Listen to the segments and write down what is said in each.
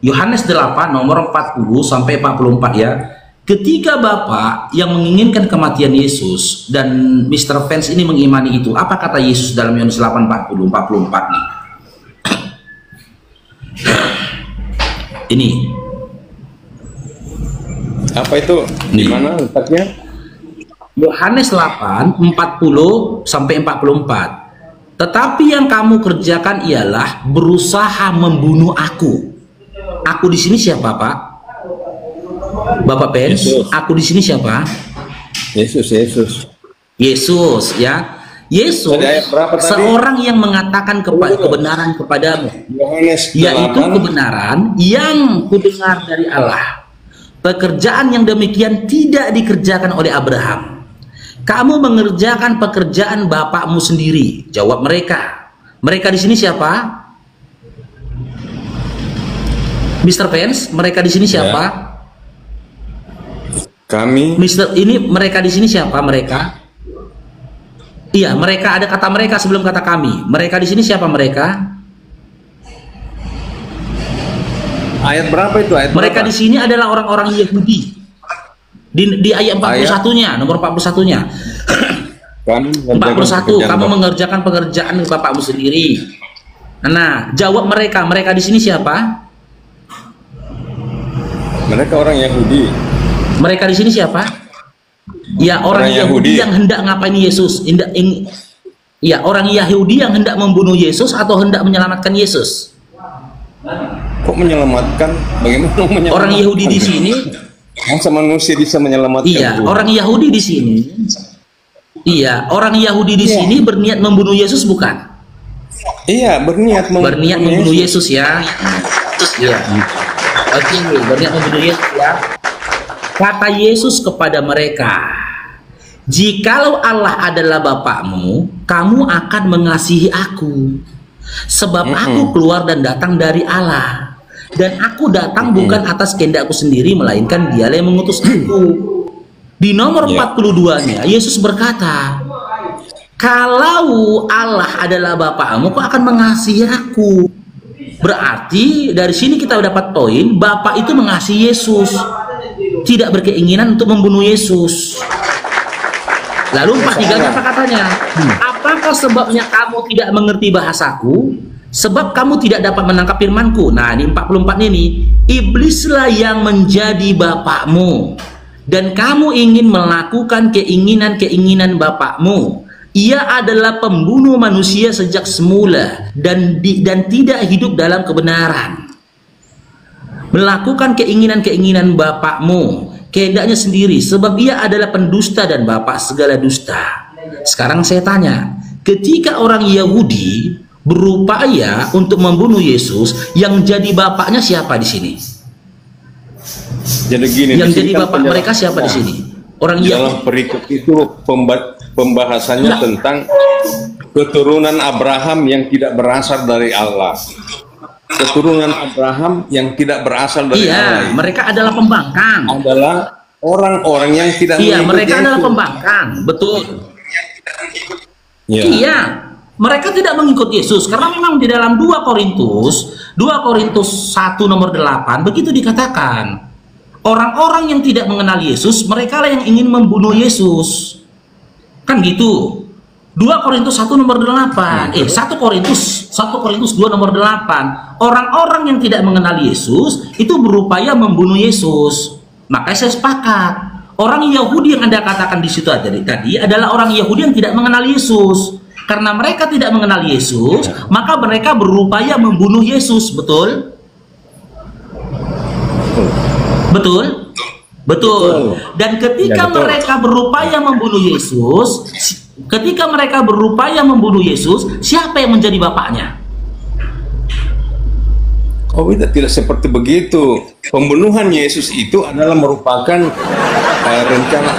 Yohanes 8 nomor 40 sampai 44 ya. Ketika Bapak yang menginginkan kematian Yesus dan Mr. Vance ini mengimani itu, apa kata Yesus dalam Yohanes 8 40 44 nih? Ini. Apa itu? Di mana letaknya? Yohanes 8 40 sampai 44. Tetapi yang kamu kerjakan ialah berusaha membunuh aku. Aku di sini siapa, Pak? Bapak Pens, aku di sini siapa? Yesus. Yesus ya. Yesus seorang yang mengatakan kebenaran kepadamu, yaitu kebenaran yang kudengar dari Allah. Pekerjaan yang demikian tidak dikerjakan oleh Abraham. Kamu mengerjakan pekerjaan bapakmu sendiri. Jawab mereka. Mereka di sini siapa? Mr. Pence, mereka di sini siapa? Ya. Kami. Ini mereka di sini siapa? Mereka? Iya, mereka, ada kata mereka sebelum kata kami. Mereka di sini siapa mereka? Ayat berapa itu? Ayat mereka berapa? Di sini adalah orang-orang Yahudi. Di ayat 41-nya, nomor 41-nya. 41, kamu mengerjakan pekerjaan bapakmu sendiri. Nah, jawab mereka. Mereka di sini siapa? Mereka orang Yahudi. Mereka di sini siapa? Ya, orang Yahudi yang hendak ngapain Yesus? Ya, orang Yahudi yang hendak membunuh Yesus atau hendak menyelamatkan Yesus? Kok menyelamatkan? Bagaimana menyelamatkan? Orang Yahudi di sini. Masa manusia bisa menyelamatkan? Iya, orang Yahudi di sini. Iya, orang Yahudi di sini berniat membunuh Yesus bukan? Iya, berniat membunuh Yesus ya. Iya. Oke, berniat membunuh Yesus ya. Kata Yesus kepada mereka, jikalau Allah adalah Bapakmu, kamu akan mengasihi aku. Sebab aku keluar dan datang dari Allah. Dan aku datang bukan atas kehendakku sendiri, melainkan Dialah yang mengutus aku. Di nomor 42-nya, Yesus berkata, kalau Allah adalah Bapakmu, kau akan mengasihi aku. Berarti dari sini kita dapat poin, Bapak itu mengasihi Yesus, tidak berkeinginan untuk membunuh Yesus. Lalu 43 apa katanya? Apakah sebabnya kamu tidak mengerti bahasaku? Sebab kamu tidak dapat menangkap firmanku. Nah, di 44 ini, iblislah yang menjadi bapakmu, dan kamu ingin melakukan keinginan-keinginan bapakmu. Ia adalah pembunuh manusia sejak semula dan tidak hidup dalam kebenaran. Melakukan keinginan-keinginan bapakmu, kehendaknya sendiri, sebab ia adalah pendusta dan bapak segala dusta. Sekarang saya tanya, ketika orang Yahudi berupaya untuk membunuh Yesus, yang jadi bapaknya siapa di sini? Jadi gini, yang jadi bapak mereka siapa di sini? Orang Yahudi. Dalam perikop itu pembahasannya tentang keturunan Abraham yang tidak berasal dari Allah. Keturunan Abraham yang tidak berasal dari Allah. Mereka adalah pembangkang. Adalah orang-orang yang tidak mereka adalah pembangkang, betul. Iya, mereka tidak mengikut Yesus karena memang di dalam 2 Korintus 1 nomor 8 begitu dikatakan, orang-orang yang tidak mengenal Yesus, mereka lah yang ingin membunuh Yesus. Kan gitu. 2 Korintus 1 nomor 8. 1 Korintus 2 nomor 8. Orang-orang yang tidak mengenal Yesus itu berupaya membunuh Yesus. Makanya saya sepakat. Orang Yahudi yang Anda katakan di situ tadi adalah orang Yahudi yang tidak mengenal Yesus. Karena mereka tidak mengenal Yesus, maka mereka berupaya membunuh Yesus, betul? Betul? Betul. Dan ketika mereka berupaya membunuh Yesus, siapa yang menjadi bapaknya? Oh, tidak seperti begitu. Pembunuhan Yesus itu adalah merupakan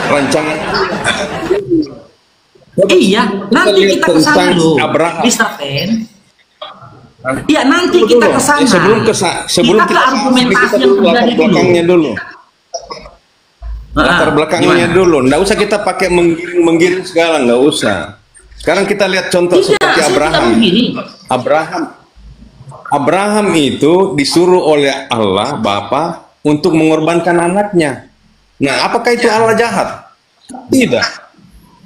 rancangan. Iya, nanti kita ke sana dulu, Mr. Pen. Iya, nanti kita ke sana. Sebelum kita argumentasi yang terjadi dulu. Latar belakangnya dulu. Nggak usah kita pakai menggiring segala, nggak usah. Sekarang kita lihat contoh seperti Abraham. Abraham itu disuruh oleh Allah Bapa untuk mengorbankan anaknya. Nah, apakah itu Allah jahat? Tidak.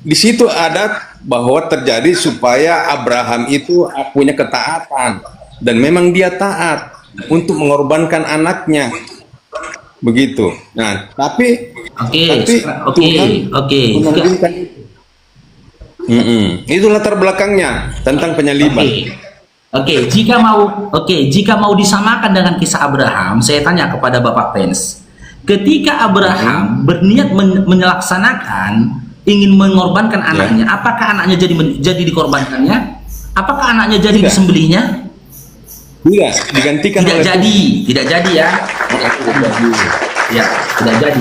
Di situ ada bahwa terjadi supaya Abraham itu punya ketaatan, dan memang dia taat untuk mengorbankan anaknya. Begitu. Nah, tapi Tuhan mengizinkan itu. Itu latar belakangnya tentang penyaliban. Jika mau disamakan dengan kisah Abraham, saya tanya kepada Bapak Pens, ketika Abraham berniat menyelaksanakan ingin mengorbankan anaknya, apakah anaknya jadi dikorbankannya? Apakah anaknya jadi disembelihnya? Tidak, digantikan tidak jadi ya. Ya, tidak jadi.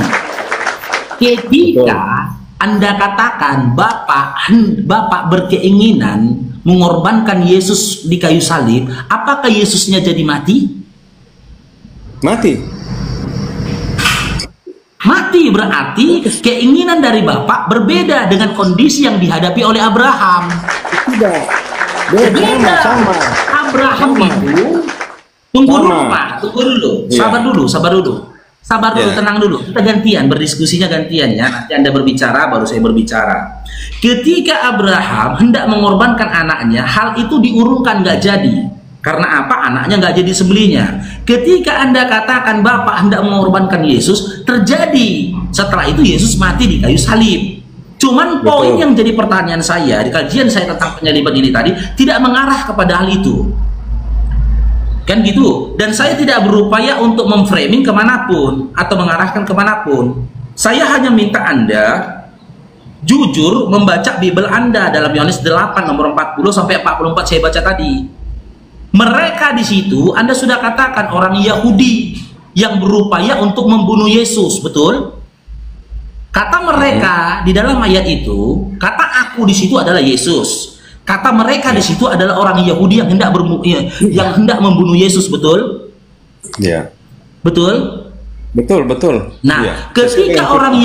Ketika Anda katakan Bapak berkeinginan mengorbankan Yesus di kayu salib, apakah Yesusnya jadi mati? Mati berarti keinginan dari Bapak berbeda dengan kondisi yang dihadapi oleh Abraham. Tidak. Beda. Abraham itu tunggu dulu Pak, sabar dulu, tenang dulu. Kita gantian, berdiskusinya gantian ya. Nanti Anda berbicara, baru saya berbicara. Ketika Abraham hendak mengorbankan anaknya, hal itu diurungkan, nggak jadi. Karena apa? Anaknya nggak jadi sembelihnya. Ketika Anda katakan Bapak hendak mengorbankan Yesus, terjadi. Setelah itu Yesus mati di kayu salib. Cuman poin yang jadi pertanyaan saya di kajian saya tentang penyaliban ini tadi tidak mengarah kepada hal itu. Kan gitu. Dan saya tidak berupaya untuk memframing kemanapun atau mengarahkan kemanapun. Saya hanya minta Anda jujur membaca Bible Anda dalam Yohanes 8 nomor 40 sampai 44 saya baca tadi. Mereka di situ Anda sudah katakan orang Yahudi yang berupaya untuk membunuh Yesus, betul? Kata mereka di dalam ayat itu, kata aku di situ adalah Yesus. Kata mereka di situ adalah orang Yahudi yang hendak membunuh Yesus, betul? Iya. Betul? Betul. Nah, ya. ketika orang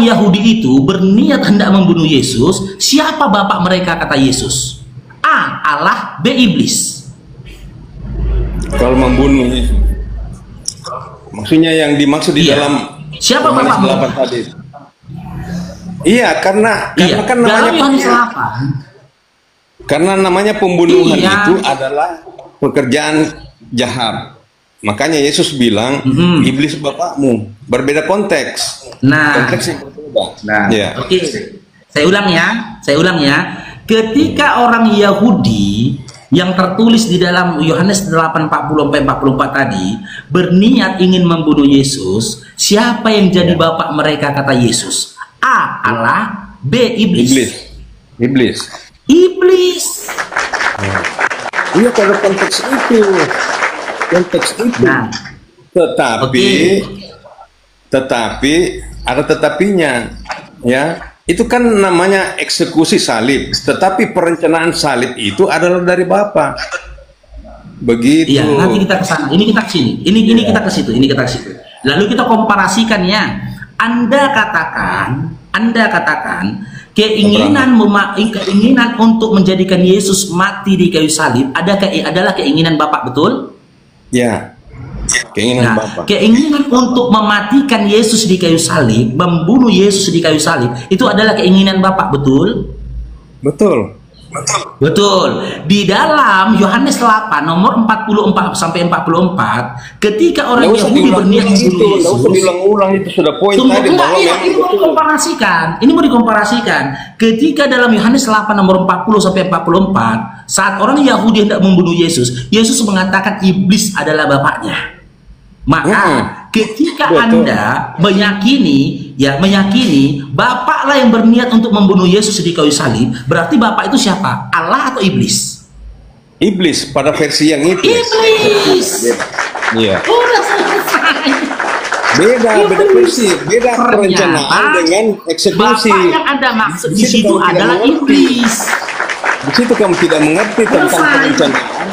Yahudi itu berniat hendak membunuh Yesus, siapa bapak mereka kata Yesus? A. Allah, B. Iblis. Kalau membunuh Yesus, maksudnya yang dimaksud di dalam siapa bapak tadi? Iya, karena kan namanya karena namanya pembunuhan itu adalah pekerjaan jahat. Makanya Yesus bilang iblis bapakmu. Berbeda konteks. Konteks yang berbeda. Oke. Saya ulang ya. Ketika orang Yahudi yang tertulis di dalam Yohanes 8:40-44 tadi berniat ingin membunuh Yesus, siapa yang jadi bapak mereka kata Yesus? A. Allah, B. Iblis. Iya, kalau konteks itu. Nah, tetapi ada tetapinya, ya. Itu kan namanya eksekusi salib. Tetapi perencanaan salib itu adalah dari Bapa. Begitu. Iya, nanti kita ke sana. Ini kita ke sini. Ini kita ke situ. Lalu kita komparasikan ya. Anda katakan keinginan untuk menjadikan Yesus mati di kayu salib adalah keinginan Bapak, betul? Ya. Keinginan Bapak. Keinginan untuk mematikan Yesus di kayu salib, membunuh Yesus di kayu salib, itu adalah keinginan Bapak, betul? Betul. Di dalam Yohanes 8 nomor 44 sampai 44, ketika orang Yahudi berniat membunuh Yesus, diulang-ulang itu sudah poin tadi bahwa ini mau dikomparasikan. Ketika dalam Yohanes 8 nomor 40 sampai 44, saat orang Yahudi hendak membunuh Yesus, Yesus mengatakan iblis adalah bapaknya. Maka ketika Anda meyakini Bapaklah yang berniat untuk membunuh Yesus di kayu salib, berarti Bapak itu siapa? Allah atau iblis? Iblis pada versi yang itu. Iblis. Iya. Udah selesai. Beda versi, beda perencanaan dengan eksekusi. Bapak yang Anda maksud di situ adalah iblis. Di situ kamu tidak mengerti tentang perencanaan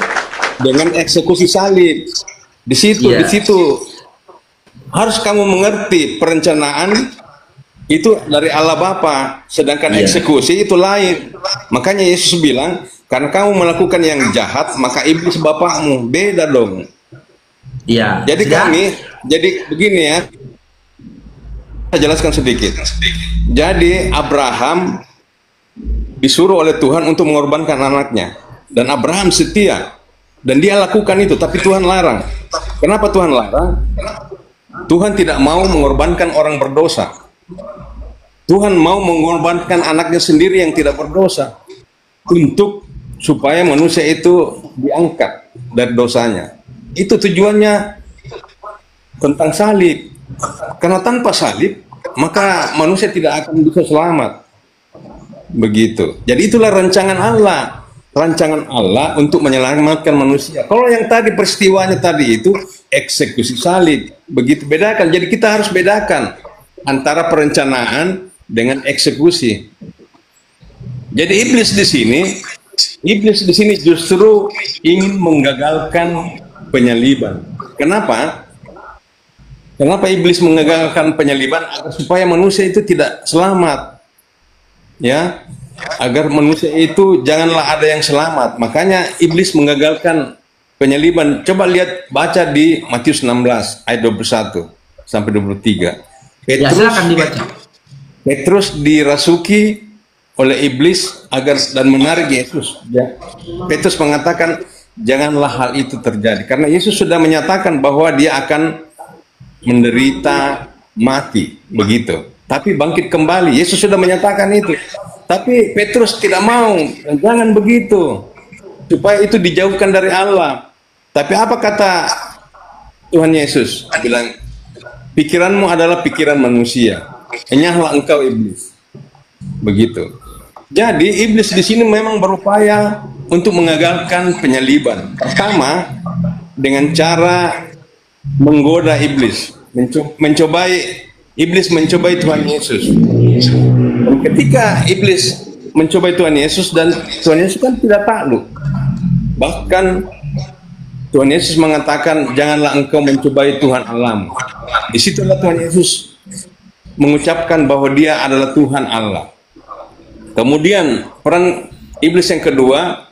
dengan eksekusi salib. Di situ harus kamu mengerti perencanaan itu dari Allah Bapa, sedangkan eksekusi itu lain. Makanya Yesus bilang karena kamu melakukan yang jahat, maka iblis bapakmu. Beda dong. Iya. Jadi jadi begini ya, saya jelaskan sedikit. Jadi Abraham disuruh oleh Tuhan untuk mengorbankan anaknya, dan Abraham setia, dan dia lakukan itu, tapi Tuhan larang. Kenapa Tuhan larang? Tuhan tidak mau mengorbankan orang berdosa. Tuhan mau mengorbankan anaknya sendiri yang tidak berdosa, untuk supaya manusia itu diangkat dari dosanya. Itu tujuannya tentang salib. Karena tanpa salib, maka manusia tidak akan bisa selamat. Begitu. Jadi itulah rancangan Allah. Rancangan Allah untuk menyelamatkan manusia. Kalau yang tadi peristiwanya tadi itu eksekusi salib. Begitu, bedakan. Jadi kita harus bedakan antara perencanaan dengan eksekusi. Jadi iblis di sini justru ingin menggagalkan penyaliban. Kenapa? Kenapa iblis menggagalkan penyaliban? Agar supaya manusia itu tidak selamat, ya, agar manusia itu janganlah ada yang selamat. Makanya iblis menggagalkan penyaliban. Coba lihat, baca di Matius 16 ayat 21 sampai 23. Ya, silakan dibaca. Petrus dirasuki oleh iblis agar dan menarik Yesus. Ya. Petrus mengatakan, janganlah hal itu terjadi, karena Yesus sudah menyatakan bahwa dia akan menderita mati, begitu. Tapi bangkit kembali. Yesus sudah menyatakan itu. Tapi Petrus tidak mau. Jangan begitu, supaya itu dijauhkan dari Allah. Tapi apa kata Tuhan Yesus? Dia bilang, pikiranmu adalah pikiran manusia. Enyahlah engkau iblis. Begitu. Jadi iblis di sini memang berupaya untuk mengagalkan penyaliban. Pertama, dengan cara menggoda iblis, iblis mencobai Tuhan Yesus. Dan ketika iblis mencobai Tuhan Yesus, dan Tuhan Yesus kan tidak takluk. Bahkan Tuhan Yesus mengatakan, janganlah engkau mencobai Tuhan Allahmu. Disitulah Tuhan Yesus mengucapkan bahwa dia adalah Tuhan Allah. Kemudian peran iblis yang kedua,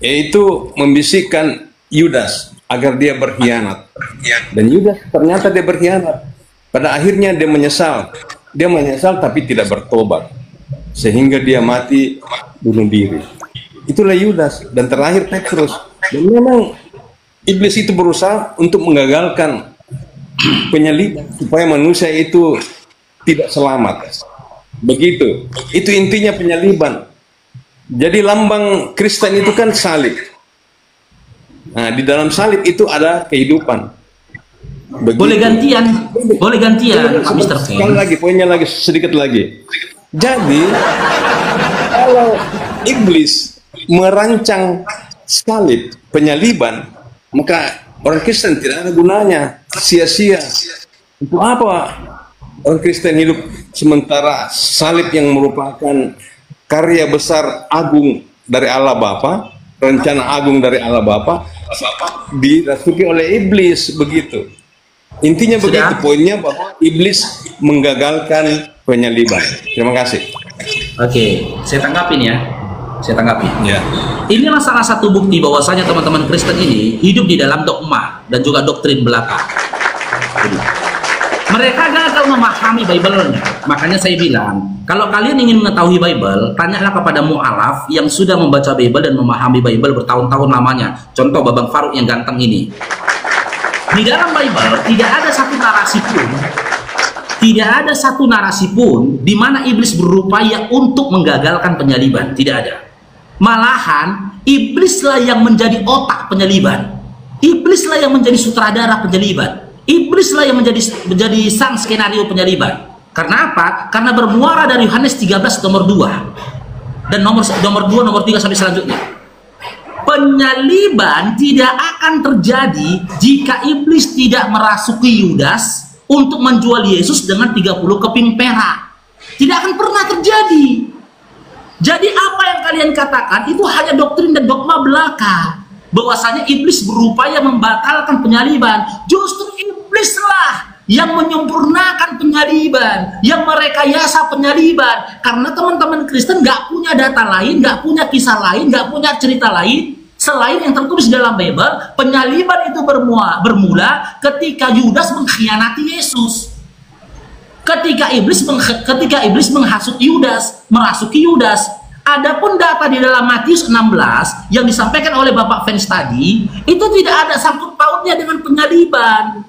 yaitu membisikkan Yudas agar dia berkhianat. Dan Yudas ternyata dia berkhianat. Pada akhirnya dia menyesal. Dia menyesal tapi tidak bertobat, sehingga dia mati bunuh diri. Itulah Yudas. Dan terakhir Petrus. Dan memang iblis itu berusaha untuk menggagalkan penyaliban supaya manusia itu tidak selamat. Begitu. Itu intinya penyaliban. Jadi lambang Kristen itu kan salib. Nah, di dalam salib itu ada kehidupan. Begitu. Boleh gantian, Mr. Sekali lagi, poinnya lagi, sedikit lagi. Jadi, kalau iblis merancang salib, penyaliban, maka orang Kristen tidak ada gunanya, sia-sia. Untuk apa orang Kristen hidup sementara salib yang merupakan karya besar agung dari Allah Bapa, rencana agung dari Allah Bapa, dirasuki oleh iblis, begitu. Intinya begitu, poinnya bahwa iblis menggagalkan penyaliban. Terima kasih. Oke, saya tanggapin ya. Ya. Inilah salah satu bukti bahwasanya teman-teman Kristen ini hidup di dalam dogma dan juga doktrin belaka. Mereka gagal memahami Bible-nya. Makanya saya bilang, kalau kalian ingin mengetahui Bible, tanyalah kepada mu'alaf yang sudah membaca Bible dan memahami Bible bertahun-tahun lamanya. Contoh Babang Faruk yang ganteng ini. Di dalam Bible tidak ada satu narasi pun di mana iblis berupaya untuk menggagalkan penyaliban. Tidak ada. Malahan iblislah yang menjadi otak penyaliban. Iblislah yang menjadi sutradara penyaliban. Iblislah yang menjadi sang skenario penyaliban. Karena apa? Karena bermuara dari Yohanes 13 nomor 2 dan nomor 2, nomor 3 sampai selanjutnya. Penyaliban tidak akan terjadi jika iblis tidak merasuki Yudas untuk menjual Yesus dengan 30 keping perak. Tidak akan pernah terjadi. Jadi apa yang kalian katakan itu hanya doktrin dan dogma belaka. Bahwasanya iblis berupaya membatalkan penyaliban. Justru iblislah yang menyempurnakan penyaliban, yang merekayasa penyaliban. Karena teman-teman Kristen nggak punya data lain, nggak punya kisah lain, nggak punya cerita lain selain yang tertulis dalam Bible. Penyaliban itu bermula ketika Yudas mengkhianati Yesus. Ketika iblis menghasut Yudas, merasuki Yudas. Adapun data di dalam Matius 16 yang disampaikan oleh Bapak Fens tadi, itu tidak ada sangkut pautnya dengan penyaliban.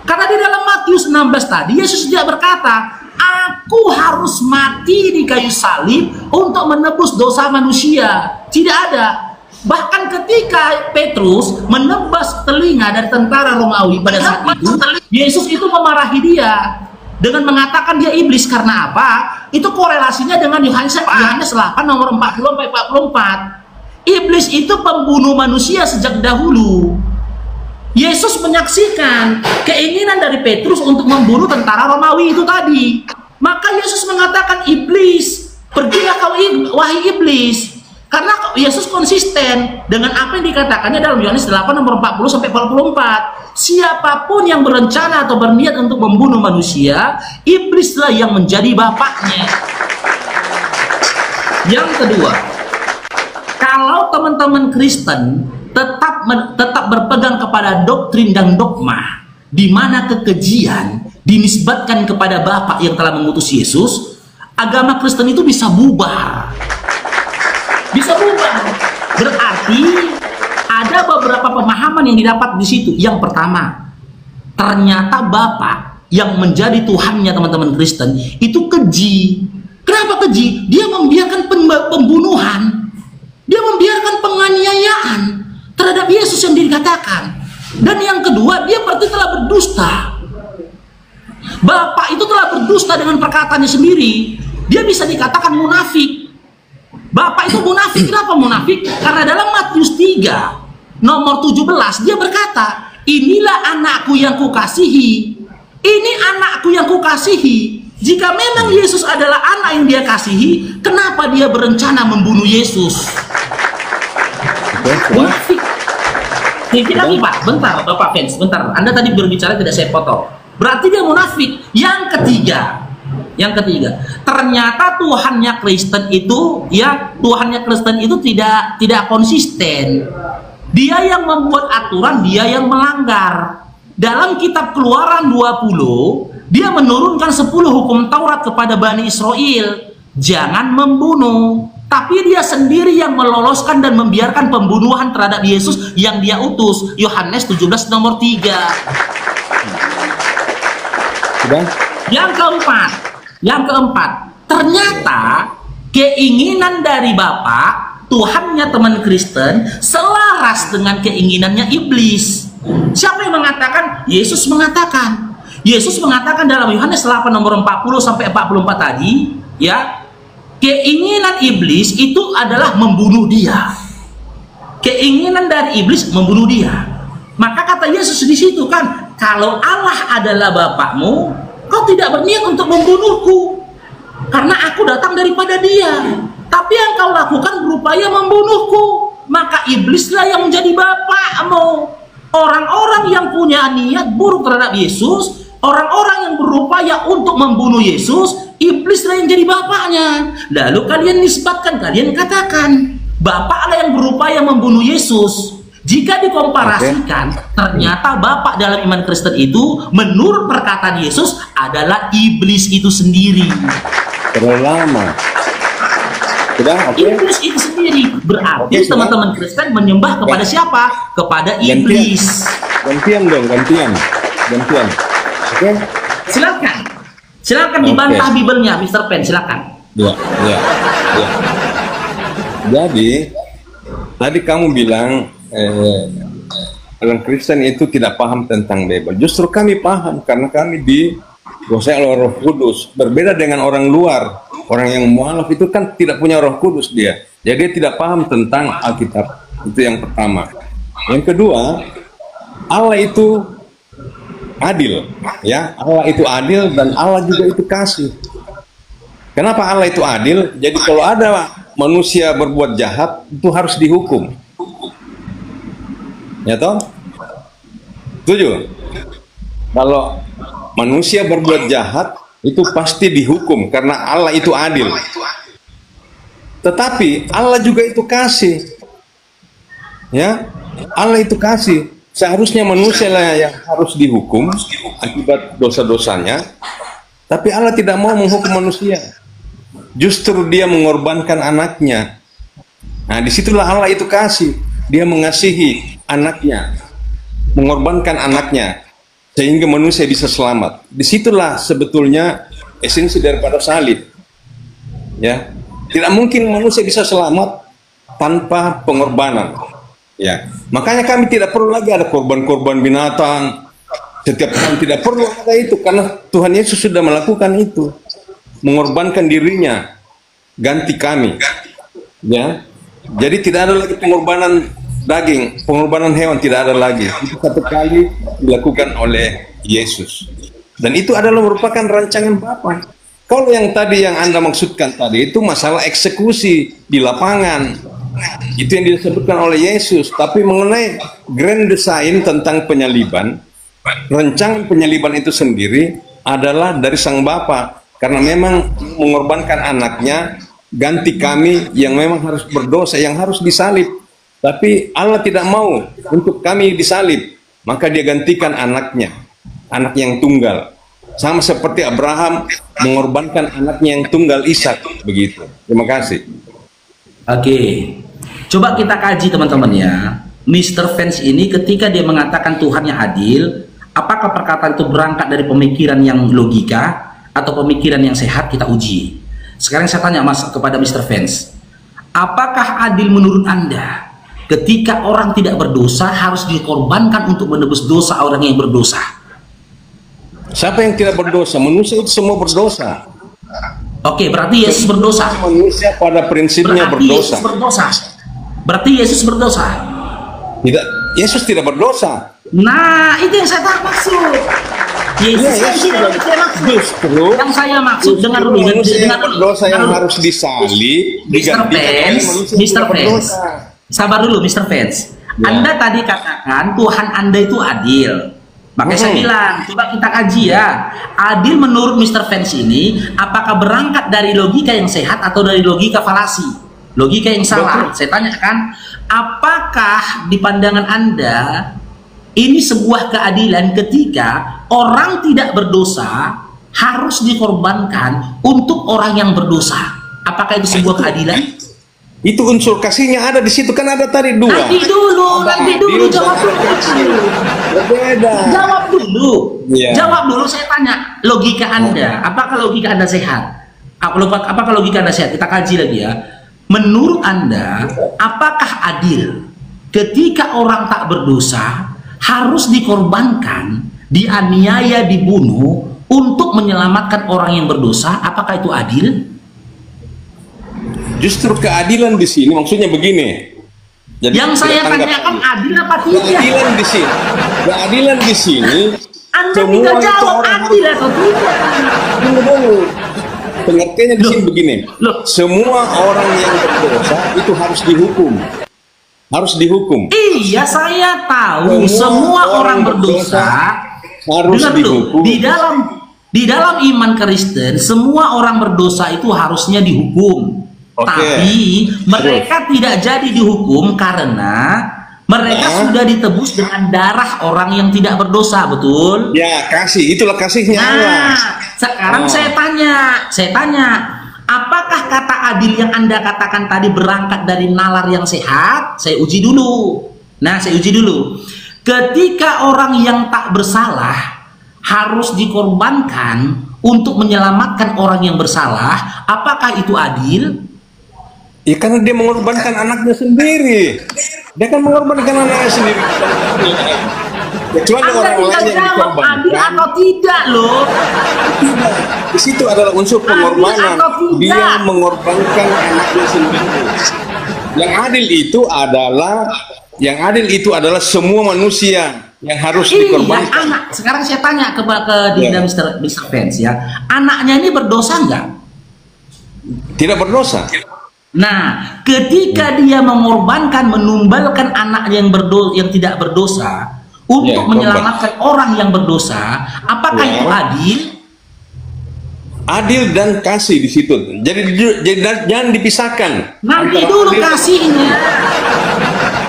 Karena di dalam Matius 16 tadi, Yesus tidak berkata, "Aku harus mati di kayu salib untuk menebus dosa manusia." Tidak ada. Bahkan ketika Petrus menebas telinga dari tentara Romawi pada saat itu, Yesus itu memarahi dia dengan mengatakan dia iblis. Karena apa? Itu korelasinya dengan Yohanes 8 nomor 40-44. Iblis itu pembunuh manusia sejak dahulu. Yesus menyaksikan keinginan dari Petrus untuk membunuh tentara Romawi itu tadi. Maka Yesus mengatakan, "Iblis, pergilah kau wahai iblis." Karena Yesus konsisten dengan apa yang dikatakannya dalam Yohanes 8 nomor 40-44. Siapapun yang berencana atau berniat untuk membunuh manusia, iblislah yang menjadi bapaknya. Yang kedua, kalau teman-teman Kristen tetap berpegang kepada doktrin dan dogma, di mana kekejian dinisbatkan kepada Bapa yang telah mengutus Yesus, agama Kristen itu bisa bubar. Bisa bubar. Berarti ada beberapa pemahaman yang didapat di situ. Yang pertama, ternyata Bapa yang menjadi Tuhannya teman-teman Kristen itu keji. Kenapa keji? Dia membiarkan pembunuhan, dia membiarkan penganiayaan terhadap Yesus yang dikatakan. Dan yang kedua, dia berarti telah berdusta. Bapak itu telah berdusta dengan perkataannya sendiri. Dia bisa dikatakan munafik. Bapak itu munafik. Kenapa munafik? Karena dalam Matius 3 nomor 17 dia berkata, "Inilah anakku yang kukasihi. Ini anakku yang kukasihi." Jika memang Yesus adalah anak yang dia kasihi, kenapa dia berencana membunuh Yesus? Munafik. Sedikit lagi Pak, bentar Bapak Fens, bentar. Anda tadi berbicara tidak saya potong. Berarti dia munafik. Yang ketiga, ternyata Tuhannya Kristen itu, Tuhannya Kristen itu tidak konsisten. Dia yang membuat aturan, dia yang melanggar. Dalam kitab Keluaran 20, dia menurunkan 10 hukum Taurat kepada Bani Israel. Jangan membunuh. Tapi dia sendiri yang meloloskan dan membiarkan pembunuhan terhadap Yesus yang dia utus. Yohanes 17 nomor 3. Yang keempat, ternyata keinginan dari Bapa, Tuhannya teman Kristen, selaras dengan keinginannya iblis. Siapa yang mengatakan? Yesus mengatakan. Yesus mengatakan dalam Yohanes 8 nomor 40-44 tadi, keinginan iblis itu adalah membunuh dia. Keinginan dari iblis membunuh dia. Maka kata Yesus di situ kan, kalau Allah adalah Bapakmu, kau tidak berniat untuk membunuhku, karena aku datang daripada Dia. Tapi yang kau lakukan berupaya membunuhku. Maka iblislah yang menjadi bapakmu. Orang-orang yang punya niat buruk terhadap Yesus, orang-orang yang berupaya untuk membunuh Yesus, iblislah yang jadi bapaknya. Lalu kalian nisbatkan, kalian katakan, Bapaklah yang berupaya membunuh Yesus. Jika dikomparasikan, ternyata Bapak dalam iman Kristen itu, menurut perkataan Yesus, adalah iblis itu sendiri. Terlalu lama. Sudah, Iblis itu sendiri. Berarti teman-teman Kristen menyembah kepada siapa? Kepada iblis. Gantian. Oke. Silakan dibantah Bibelnya, Mr. Pen, silakan. Ya. Jadi, tadi kamu bilang orang Kristen itu tidak paham tentang Bible. Justru kami paham karena kami dikuasai oleh Roh Kudus. Berbeda dengan orang luar, orang yang mualaf itu kan tidak punya Roh Kudus dia. Jadi dia tidak paham tentang Alkitab. Itu yang pertama. Yang kedua, Allah itu adil, Allah itu adil dan Allah juga itu kasih. Kenapa Allah itu adil? Jadi kalau ada manusia berbuat jahat itu harus dihukum. Ya toh? Setuju? manusia berbuat jahat itu pasti dihukum karena Allah itu adil. Tetapi Allah juga itu kasih. Ya, Allah itu kasih. Seharusnya manusia lah yang harus dihukum akibat dosa-dosanya, tapi Allah tidak mau menghukum manusia. Justru dia mengorbankan anaknya. Nah, disitulah Allah itu kasih. Dia mengasihi anaknya, mengorbankan anaknya, sehingga manusia bisa selamat. Disitulah sebetulnya esensi daripada salib. Ya, tidak mungkin manusia bisa selamat tanpa pengorbanan. Ya, makanya kami tidak perlu lagi ada korban-korban binatang. Setiap kami tidak perlu ada itu karena Tuhan Yesus sudah melakukan itu, mengorbankan dirinya ganti kami. Ya, jadi tidak ada lagi pengorbanan daging, pengorbanan hewan tidak ada lagi. Itu satu kali dilakukan oleh Yesus. Dan itu adalah merupakan rancangan Bapa. Kalau yang tadi yang Anda maksudkan tadi itu masalah eksekusi di lapangan. Itu yang disebutkan oleh Yesus. Tapi mengenai grand design tentang penyaliban, rancangan penyaliban itu sendiri adalah dari Sang Bapa. Karena memang mengorbankan anaknya, ganti kami yang memang harus berdosa, yang harus disalib. Tapi Allah tidak mau untuk kami disalib, maka dia gantikan anaknya, anak yang tunggal. Sama seperti Abraham mengorbankan anaknya yang tunggal, Ishak, begitu. Terima kasih. Oke, coba kita kaji teman-teman ya. Mr. Vance ini ketika dia mengatakan Tuhan yang adil, apakah perkataan itu berangkat dari pemikiran yang logika atau pemikiran yang sehat? Kita uji. Sekarang saya tanya Mas kepada Mr. Vance, apakah adil menurut Anda ketika orang tidak berdosa harus dikorbankan untuk menebus dosa orang yang berdosa? Siapa yang tidak berdosa? Manusia itu semua berdosa. Oke, berarti Yesus berdosa. Manusia pada prinsipnya berarti berdosa. Yesus berdosa. Berarti Yesus berdosa. Tidak, Yesus tidak berdosa. Nah, itu yang saya tak maksud. Yesus tidak maksud. Justru yang saya maksud dengar dulu, dengar dulu. Dosa yang harus disalib, Mr. Vance, sabar dulu, Mr. Vance. Ya. Anda tadi katakan Tuhan Anda itu adil. Makanya saya bilang, coba kita kaji ya. Adil menurut Mr. Vance ini, apakah berangkat dari logika yang sehat atau dari logika falasi? Logika yang salah. Saya tanyakan, apakah di pandangan Anda ini sebuah keadilan ketika orang tidak berdosa harus dikorbankan untuk orang yang berdosa? Apakah itu sebuah keadilan? Itu unsur kasihnya ada di situ, kan ada tadi dua. Nanti dulu jawab dulu. Berbeda. Jawab dulu. Ya. Jawab dulu, saya tanya logika Anda. Apakah logika Anda sehat? Apakah logika Anda sehat? Kita kaji lagi ya. Menurut Anda, apakah adil ketika orang tak berdosa harus dikorbankan, dianiaya, dibunuh untuk menyelamatkan orang yang berdosa? Apakah itu adil? Justru keadilan di sini maksudnya begini. Jadi yang saya tanyakan adil apa tidak? Keadilan di sini. Anda tidak jawab adil atau tidak? Pengertiannya di sini begini. Semua orang yang berdosa itu harus dihukum. Harus dihukum. Iya, saya tahu semua orang berdosa harus dihukum. Di dalam iman Kristen semua orang berdosa itu harusnya dihukum. Tapi mereka tidak jadi dihukum karena mereka sudah ditebus dengan darah orang yang tidak berdosa, betul? Ya, kasih, itulah kasihnya Allah. Sekarang saya tanya, apakah kata adil yang Anda katakan tadi berangkat dari nalar yang sehat? Saya uji dulu. Ketika orang yang tak bersalah harus dikorbankan untuk menyelamatkan orang yang bersalah, apakah itu adil? Ya karena dia mengorbankan anaknya sendiri. Dia kan mengorbankan anaknya sendiri. Kecuali orang lain yang dikorbankan. Adil atau tidak loh? Tidak. Di situ adalah unsur pengorbanan. Dia mengorbankan anaknya sendiri. Yang adil itu adalah semua manusia yang harus dikorbankan. Anak. Sekarang saya tanya ke Dinda Mr. Vance ya. Anaknya ini berdosa nggak? Tidak berdosa. Nah, ketika dia mengorbankan, menumbalkan anaknya yang tidak berdosa untuk Ya, menyelamatkan orang yang berdosa, apakah Ya. itu adil? Adil dan kasih di situ. Jadi jangan dipisahkan. Nanti antara dulu adil- kasihnya.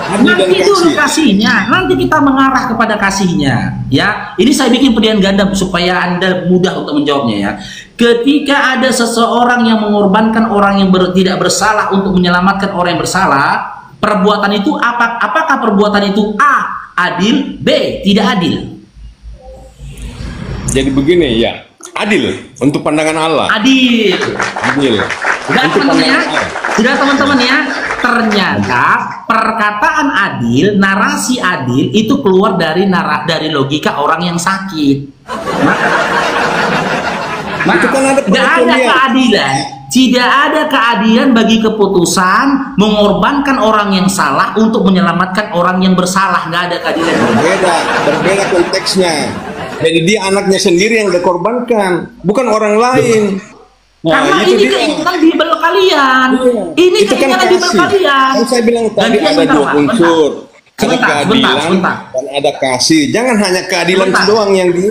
adil dan Nanti dulu kasih. kasihnya. Nanti kita mengarah kepada kasihnya. Ya, ini saya bikin pilihan ganda supaya Anda mudah untuk menjawabnya ya. Ketika ada seseorang yang mengorbankan orang yang tidak bersalah untuk menyelamatkan orang yang bersalah, perbuatan itu apakah perbuatan itu A, adil, B, tidak adil? Jadi begini ya, adil untuk pandangan Allah. Adil. Adil. Sudah Untuk teman-teman ya? pandangan Allah. Sudah teman-teman ya? Ternyata perkataan adil, narasi adil itu keluar dari logika orang yang sakit. Itu kan ada tidak ada pengertian. keadilan. Tidak ada keadilan bagi keputusan mengorbankan orang yang salah untuk menyelamatkan orang yang bersalah. Nggak ada keadilan. Berbeda konteksnya. Jadi dia anaknya sendiri yang dikorbankan, bukan orang lain. Karena itu ini dia. keinginan Bible kalian. Iya. Ini Itu kan keinginan Bible kasih. kalian. Kan saya bilang tadi Gantian ada bentar, dua Pak. unsur. Ada Sebentar, keadilan sebentar. dan ada kasih. Jangan hanya keadilan Sebentar. doang yang di.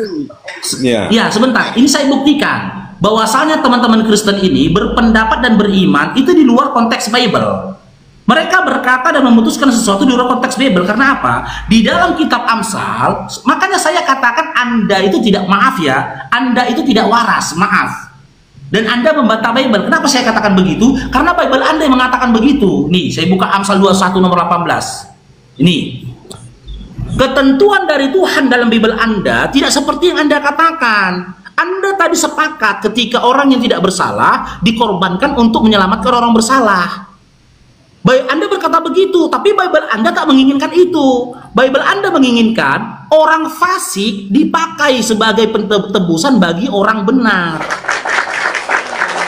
Ya. Ya, sebentar. Ini saya buktikan bahwasanya teman-teman Kristen ini berpendapat dan beriman itu di luar konteks Bible. Mereka berkata dan memutuskan sesuatu di luar konteks Bible. Karena apa? Di dalam kitab Amsal, makanya saya katakan Anda itu tidak, maaf ya, Anda itu tidak waras, maaf. Dan Anda membantah Bible. Kenapa saya katakan begitu? Karena Bible Anda yang mengatakan begitu. Nih, saya buka Amsal 21 nomor 18. Ini. Ketentuan dari Tuhan dalam Bible Anda tidak seperti yang Anda katakan. Anda tadi sepakat ketika orang yang tidak bersalah dikorbankan untuk menyelamatkan orang bersalah. Anda berkata begitu, tapi Bible Anda tak menginginkan itu. Bible Anda menginginkan orang fasik dipakai sebagai tebusan bagi orang benar.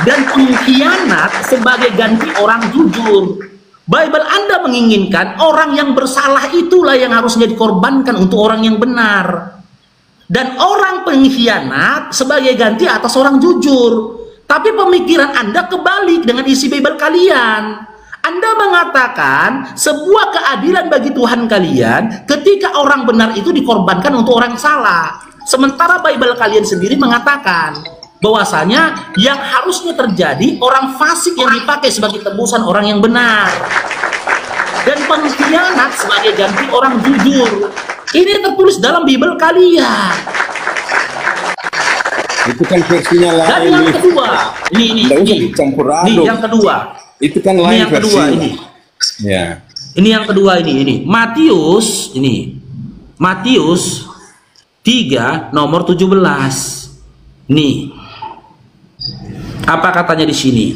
Dan pengkhianat sebagai ganti orang jujur. Bible Anda menginginkan orang yang bersalah itulah yang harusnya dikorbankan untuk orang yang benar. Dan orang pengkhianat sebagai ganti atas orang jujur. Tapi pemikiran Anda kebalik dengan isi Bible kalian. Anda mengatakan sebuah keadilan bagi Tuhan kalian ketika orang benar itu dikorbankan untuk orang salah. Sementara Bible kalian sendiri mengatakan bahwasanya yang harusnya terjadi orang fasik yang dipakai sebagai tebusan orang yang benar. Dan pengkhianat sebagai ganti orang jujur. Ini tertulis dalam Bible kalian. Itu kan versinya lain. Dan yang kedua, ini dicampur aduk. yang kedua. Itu kan Ini lain yang kedua versinya. ini. Ya. Ini yang kedua ini. Matius ini. Matius 3 nomor 17. Nih. Apa katanya di sini?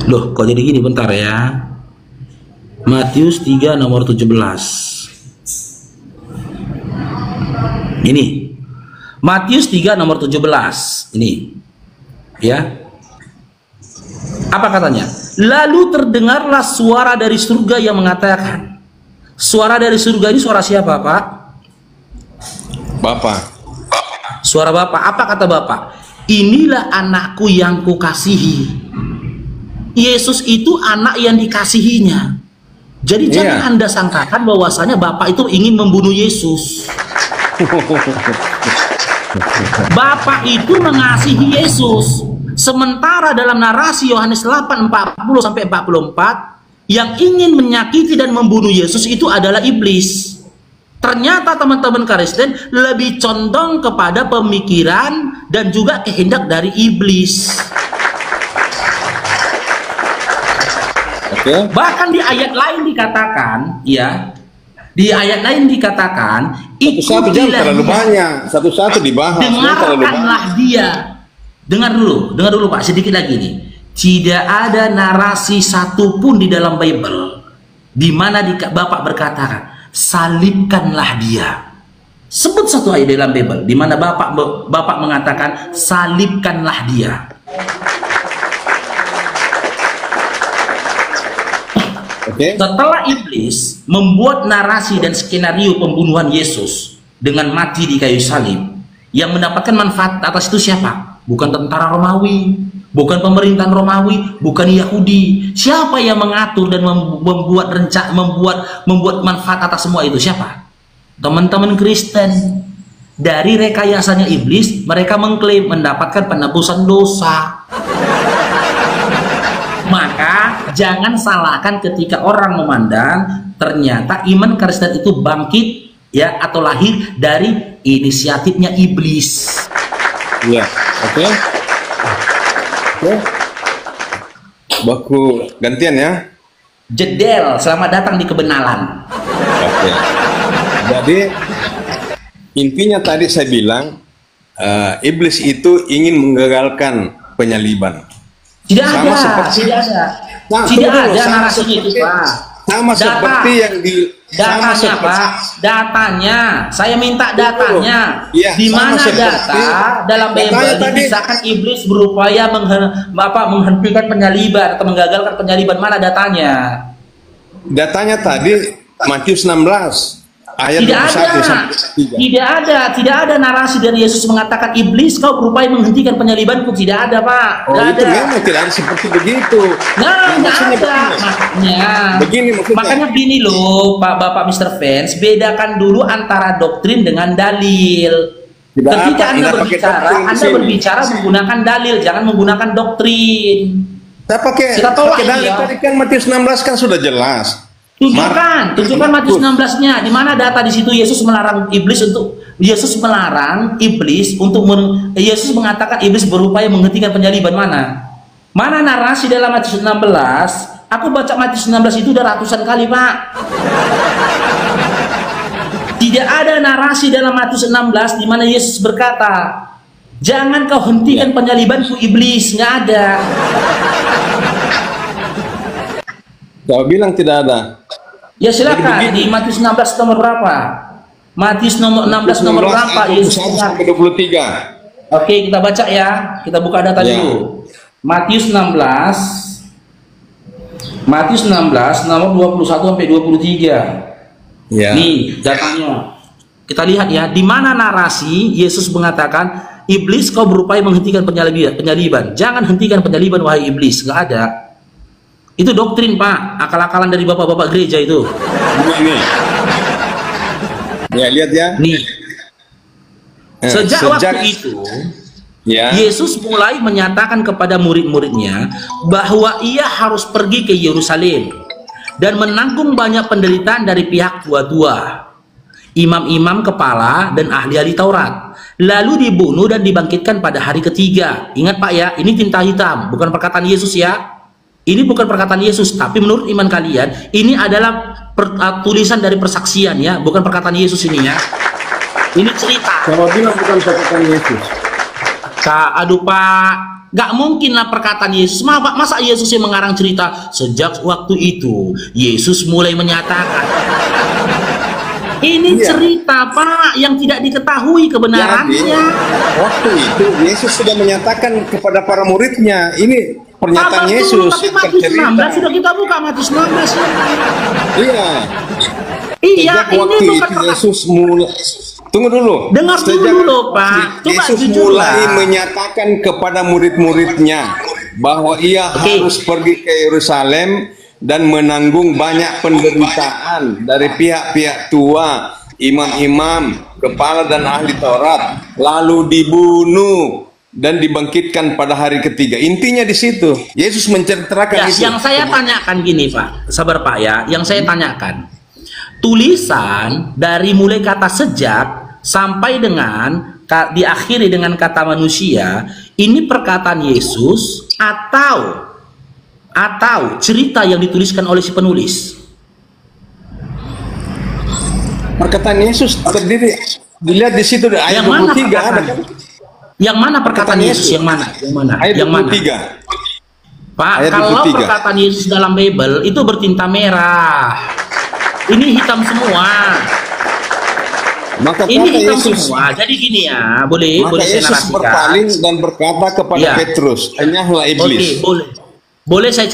Loh, kok jadi gini, bentar ya. Matius 3 nomor 17. Ini. Matius 3 nomor 17. Ini. Ya. Apa katanya? Lalu terdengarlah suara dari surga yang mengatakan. Suara dari surga ini suara siapa, Pak? Bapak. Suara Bapak. Apa kata Bapak? Inilah anakku yang kukasihi. Yesus itu anak yang dikasihinya. Jadi jangan Anda sangkakan bahwasanya Bapak itu ingin membunuh Yesus. Bapak itu mengasihi Yesus. Sementara dalam narasi Yohanes 8:40 sampai 44 yang ingin menyakiti dan membunuh Yesus itu adalah iblis. Ternyata teman-teman Kristen lebih condong kepada pemikiran dan juga kehendak dari iblis. Oke. Bahkan di ayat lain dikatakan, ya, di ayat lain dikatakan, Satu jam terlalu banyak. Satu-satu dibahas. dengarkanlah dia. Dengar dulu Pak, sedikit lagi nih. Tidak ada narasi satupun di dalam Bible di mana Bapak berkata, salibkanlah dia. Sebut satu ayat dalam Bible di mana Bapak mengatakan salibkanlah dia. Oke. Setelah iblis membuat narasi dan skenario pembunuhan Yesus dengan mati di kayu salib, yang mendapatkan manfaat atas itu siapa? Bukan tentara Romawi, bukan pemerintahan Romawi, bukan Yahudi. Siapa yang mengatur dan membuat rencana, membuat manfaat atas semua itu? Siapa? Teman-teman Kristen. Dari rekayasanya iblis, mereka mengklaim mendapatkan penebusan dosa. Maka jangan salahkan ketika orang memandang ternyata iman Kristen itu bangkit ya atau lahir dari inisiatifnya iblis. Ya, oke. Oke. Baku gantian ya. Jedel, selamat datang di kebenaran. Oke. Jadi intinya tadi saya bilang iblis itu ingin menggagalkan penyaliban. Tidak ada narasinya itu, Pak. Sama seperti yang di datanya, Pak. Datanya, saya minta datanya. Ya, di mana data dalam Bible dikisahkan iblis berupaya menghentikan penyaliban atau menggagalkan penyaliban? Mana datanya? Datanya tadi Matius 16 ayat 21 sampai 3. Tidak ada narasi dari Yesus mengatakan iblis kau berupaya menghentikan penyalibanku. Tidak ada, Pak. Itu memang tidak ada seperti begitu. Maksudnya begini. Makanya gini loh, Bapak Mr. Fans, bedakan dulu antara doktrin dengan dalil. Ketika Anda berbicara menggunakan dalil, jangan menggunakan doktrin. Saya pakai dalil tadi kan Matius 16 kan sudah jelas. Tunjukkan Matius 16-nya. Di mana data di situ Yesus melarang iblis Yesus mengatakan iblis berupaya menghentikan penyaliban? Mana narasi dalam Matius 16? Aku baca Matius 16 itu udah ratusan kali, Pak. Tidak ada narasi dalam Matius 16 di mana Yesus berkata, "Jangan kau hentikan penyalibanku iblis." Nggak ada. Kau bilang tidak ada. Ya silakan di Matius 16 nomor berapa? Matius 16 nomor berapa? Yesus sampai 23. Oke, kita baca ya. Kita buka data dulu. Matius 16 nomor 21 sampai 23. Ya. Nih datanya. Kita lihat ya, di mana narasi Yesus mengatakan iblis kau berupaya menghentikan penyaliban. Jangan hentikan penyaliban wahai iblis. Nggak ada. Itu doktrin, Pak, akal-akalan dari bapak-bapak gereja itu. Ini. Ya, lihat ya. Nih. Sejak waktu itu, Yesus mulai menyatakan kepada murid-muridnya bahwa ia harus pergi ke Yerusalem dan menanggung banyak penderitaan dari pihak tua-tua, imam-imam kepala dan ahli-ahli Taurat, lalu dibunuh dan dibangkitkan pada hari ketiga. Ingat, Pak ya, ini tinta hitam, bukan perkataan Yesus ya. Ini bukan perkataan Yesus, tapi menurut iman kalian, ini adalah tulisan dari persaksian ya, bukan perkataan Yesus ini ya. Ini cerita. Kalau bilang bukan perkataan Yesus. Aduh, Pak, nggak mungkin lah perkataan Yesus. Masa Yesus yang mengarang cerita? Sejak waktu itu, Yesus mulai menyatakan. Ini cerita, Pak, yang tidak diketahui kebenarannya. Waktu itu Yesus sudah menyatakan kepada para muridnya, ini pernyataan Yesus. Tapi Matius 16 sudah kita buka Matius 16. Iya, ini bukan Yesus mulai. Tunggu dulu. Dengar dulu, Pak. Yesus mulai menyatakan kepada murid-muridnya bahwa ia harus pergi ke Yerusalem dan menanggung banyak penderitaan dari pihak-pihak tua, imam-imam, kepala dan ahli Taurat, lalu dibunuh dan dibangkitkan pada hari ketiga. Intinya di situ. Yesus menceritakan itu. Yang saya tanyakan gini, Pak. Sabar, Pak ya. Yang saya tanyakan, tulisan dari mulai kata sejak sampai dengan diakhiri dengan kata manusia, ini perkataan Yesus atau cerita yang dituliskan oleh si penulis? Perkataan Yesus terdiri, dilihat di situ ayat 23 ada kan? Yang mana perkataan Yesus? Yang mana? Ayat 23. Pak, ayat kalau 23. Perkataan Yesus dalam Bible itu bertinta merah. Ini hitam semua. Ini hitam semua. Jadi gini ya, boleh saya narasikan. Yesus berpaling dan berkata kepada Petrus, "Enyahlah iblis." Oke, boleh saya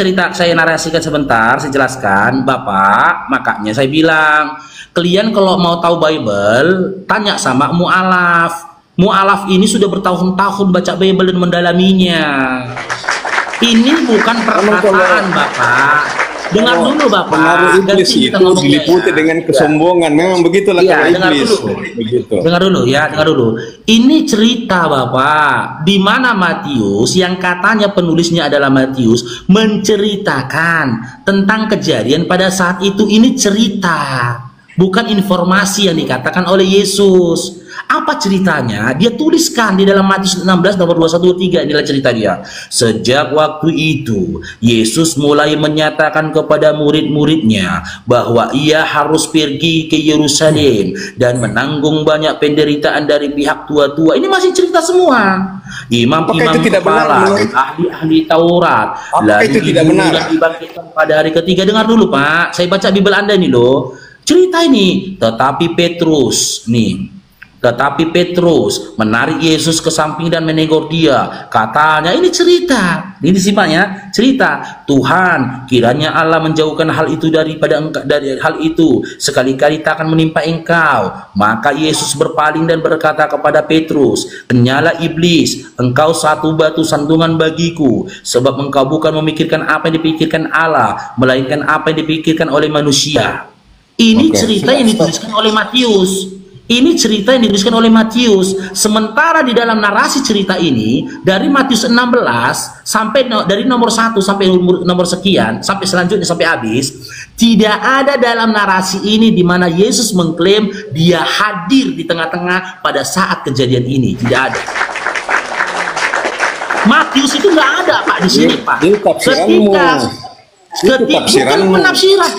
narasikan sebentar, saya jelaskan, Bapak. Makanya saya bilang, kalian kalau mau tahu Bible, tanya sama mu'alaf. Mu'alaf ini sudah bertahun-tahun baca Bible dan mendalaminya. Ini bukan perkataan Bapak. Dengar dulu Bapak. Pengaruh iblis itu diliputi dengan kesombongan. Memang begitulah kalau iblis. Begitu. Dengar dulu ya, dengar dulu. Ini cerita Bapak, di mana Matius yang katanya penulisnya adalah Matius menceritakan tentang kejadian pada saat itu. Ini cerita, bukan informasi yang dikatakan oleh Yesus. Apa ceritanya? Dia tuliskan di dalam Matius 16 nomor 21-23. Inilah cerita dia. Sejak waktu itu Yesus mulai menyatakan kepada murid-muridnya bahwa ia harus pergi ke Yerusalem dan menanggung banyak penderitaan dari pihak tua-tua. Ini masih cerita semua. Imam-imam kepala, ahli-ahli Taurat, lalu dibunuh dan dibangkitkan pada hari ketiga. Dengar dulu Pak, saya baca Bible Anda ini loh. Cerita ini. Tetapi Petrus menarik Yesus ke samping dan menegur dia. Katanya, ini cerita. Ini sifatnya cerita. Tuhan, kiranya Allah menjauhkan hal itu dari hal itu. Sekali-kali tak akan menimpa engkau. Maka Yesus berpaling dan berkata kepada Petrus, "Kenyalah iblis, engkau satu batu sandungan bagiku, sebab engkau bukan memikirkan apa yang dipikirkan Allah, melainkan apa yang dipikirkan oleh manusia." Ini cerita yang dituliskan oleh Matius. Ini cerita yang dituliskan oleh Matius. Sementara di dalam narasi cerita ini, dari Matius 16 sampai dari nomor 1 sampai nomor sekian, sampai selanjutnya sampai habis, tidak ada dalam narasi ini di mana Yesus mengklaim dia hadir di tengah-tengah pada saat kejadian ini. Tidak ada. Matius itu nggak ada Pak di sini Pak. Ketika bukan penafsiran.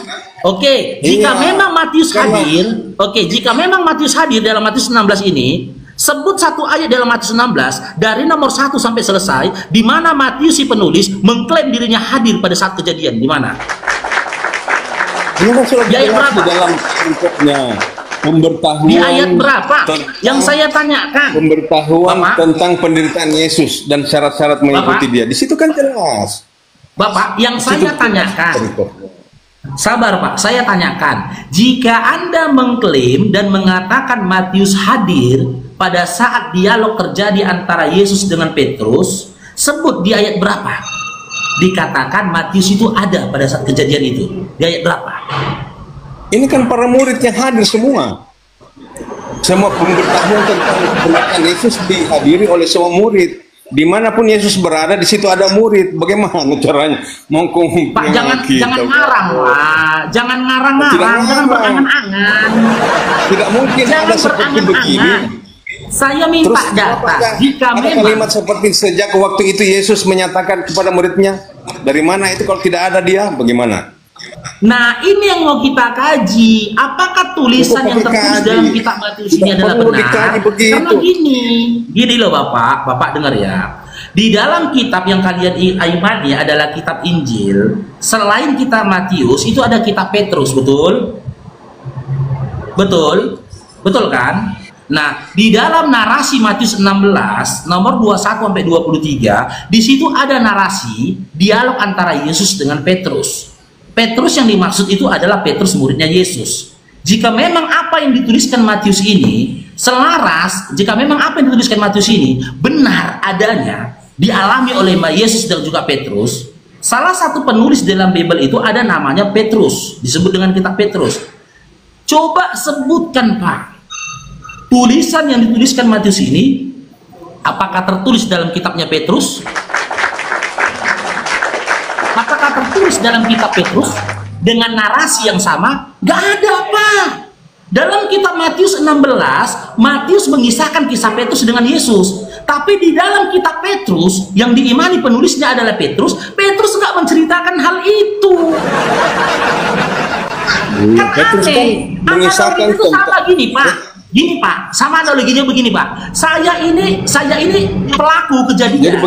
Oke, jika memang Matius hadir, jika memang Matius hadir dalam Matius 16 ini, sebut satu ayat dalam Matius 16 dari nomor 1 sampai selesai, di mana Matius si penulis mengklaim dirinya hadir pada saat kejadian. Di mana? Di ayat berapa? Dalam bentuknya pemberitahuan. Di ayat berapa? Yang saya tanyakan. Pemberitahuan tentang penderitaan Yesus dan syarat-syarat mengikuti dia. Di situ kan jelas. Bapak, yang saya tanyakan. Sabar Pak, saya tanyakan. Jika Anda mengklaim dan mengatakan Matius hadir pada saat dialog terjadi antara Yesus dengan Petrus, sebut di ayat berapa dikatakan Matius itu ada pada saat kejadian itu? Di ayat berapa? Ini kan para murid yang hadir semua. Semua pemberitahuan tentang kebenaran Yesus dihadiri oleh semua murid. Dimanapun Yesus berada, di situ ada murid. Bagaimana caranya? Pak, jangan ngarang lah, jangan ngarang-ngarang, jangan berangan-angan. Tidak mungkin ada seperti begini. Saya minta data. Jika memang kalimat seperti sejak waktu itu Yesus menyatakan kepada muridnya, dari mana itu kalau tidak ada dia? Bagaimana? Nah, ini yang mau kita kaji. Apakah tulisan yang tertulis dalam kitab Matius ini adalah benar? Karena gini loh Bapak dengar ya. Di dalam kitab yang kalian imani adalah kitab Injil. Selain kitab Matius, itu ada kitab Petrus, betul? Betul kan? Nah, di dalam narasi Matius 16 nomor 21 sampai 23, di situ ada narasi dialog antara Yesus dengan Petrus. Petrus yang dimaksud itu adalah Petrus muridnya Yesus. Jika memang apa yang dituliskan Matius ini selaras, jika memang apa yang dituliskan Matius ini benar adanya, dialami oleh Yesus dan juga Petrus, salah satu penulis dalam Bible itu ada namanya Petrus, disebut dengan kitab Petrus. Coba sebutkan Pak, tulisan yang dituliskan Matius ini apakah tertulis dalam kitabnya Petrus? Apakah tertulis dalam kitab Petrus dengan narasi yang sama? Gak ada Pak. Dalam kitab Matius 16, Matius mengisahkan kisah Petrus dengan Yesus. Tapi di dalam kitab Petrus, yang diimani penulisnya adalah Petrus gak menceritakan hal itu. Kan aneh. Analoginya itu sama gini Pak. Gini Pak, sama analoginya begini Pak. Saya ini pelaku kejadian.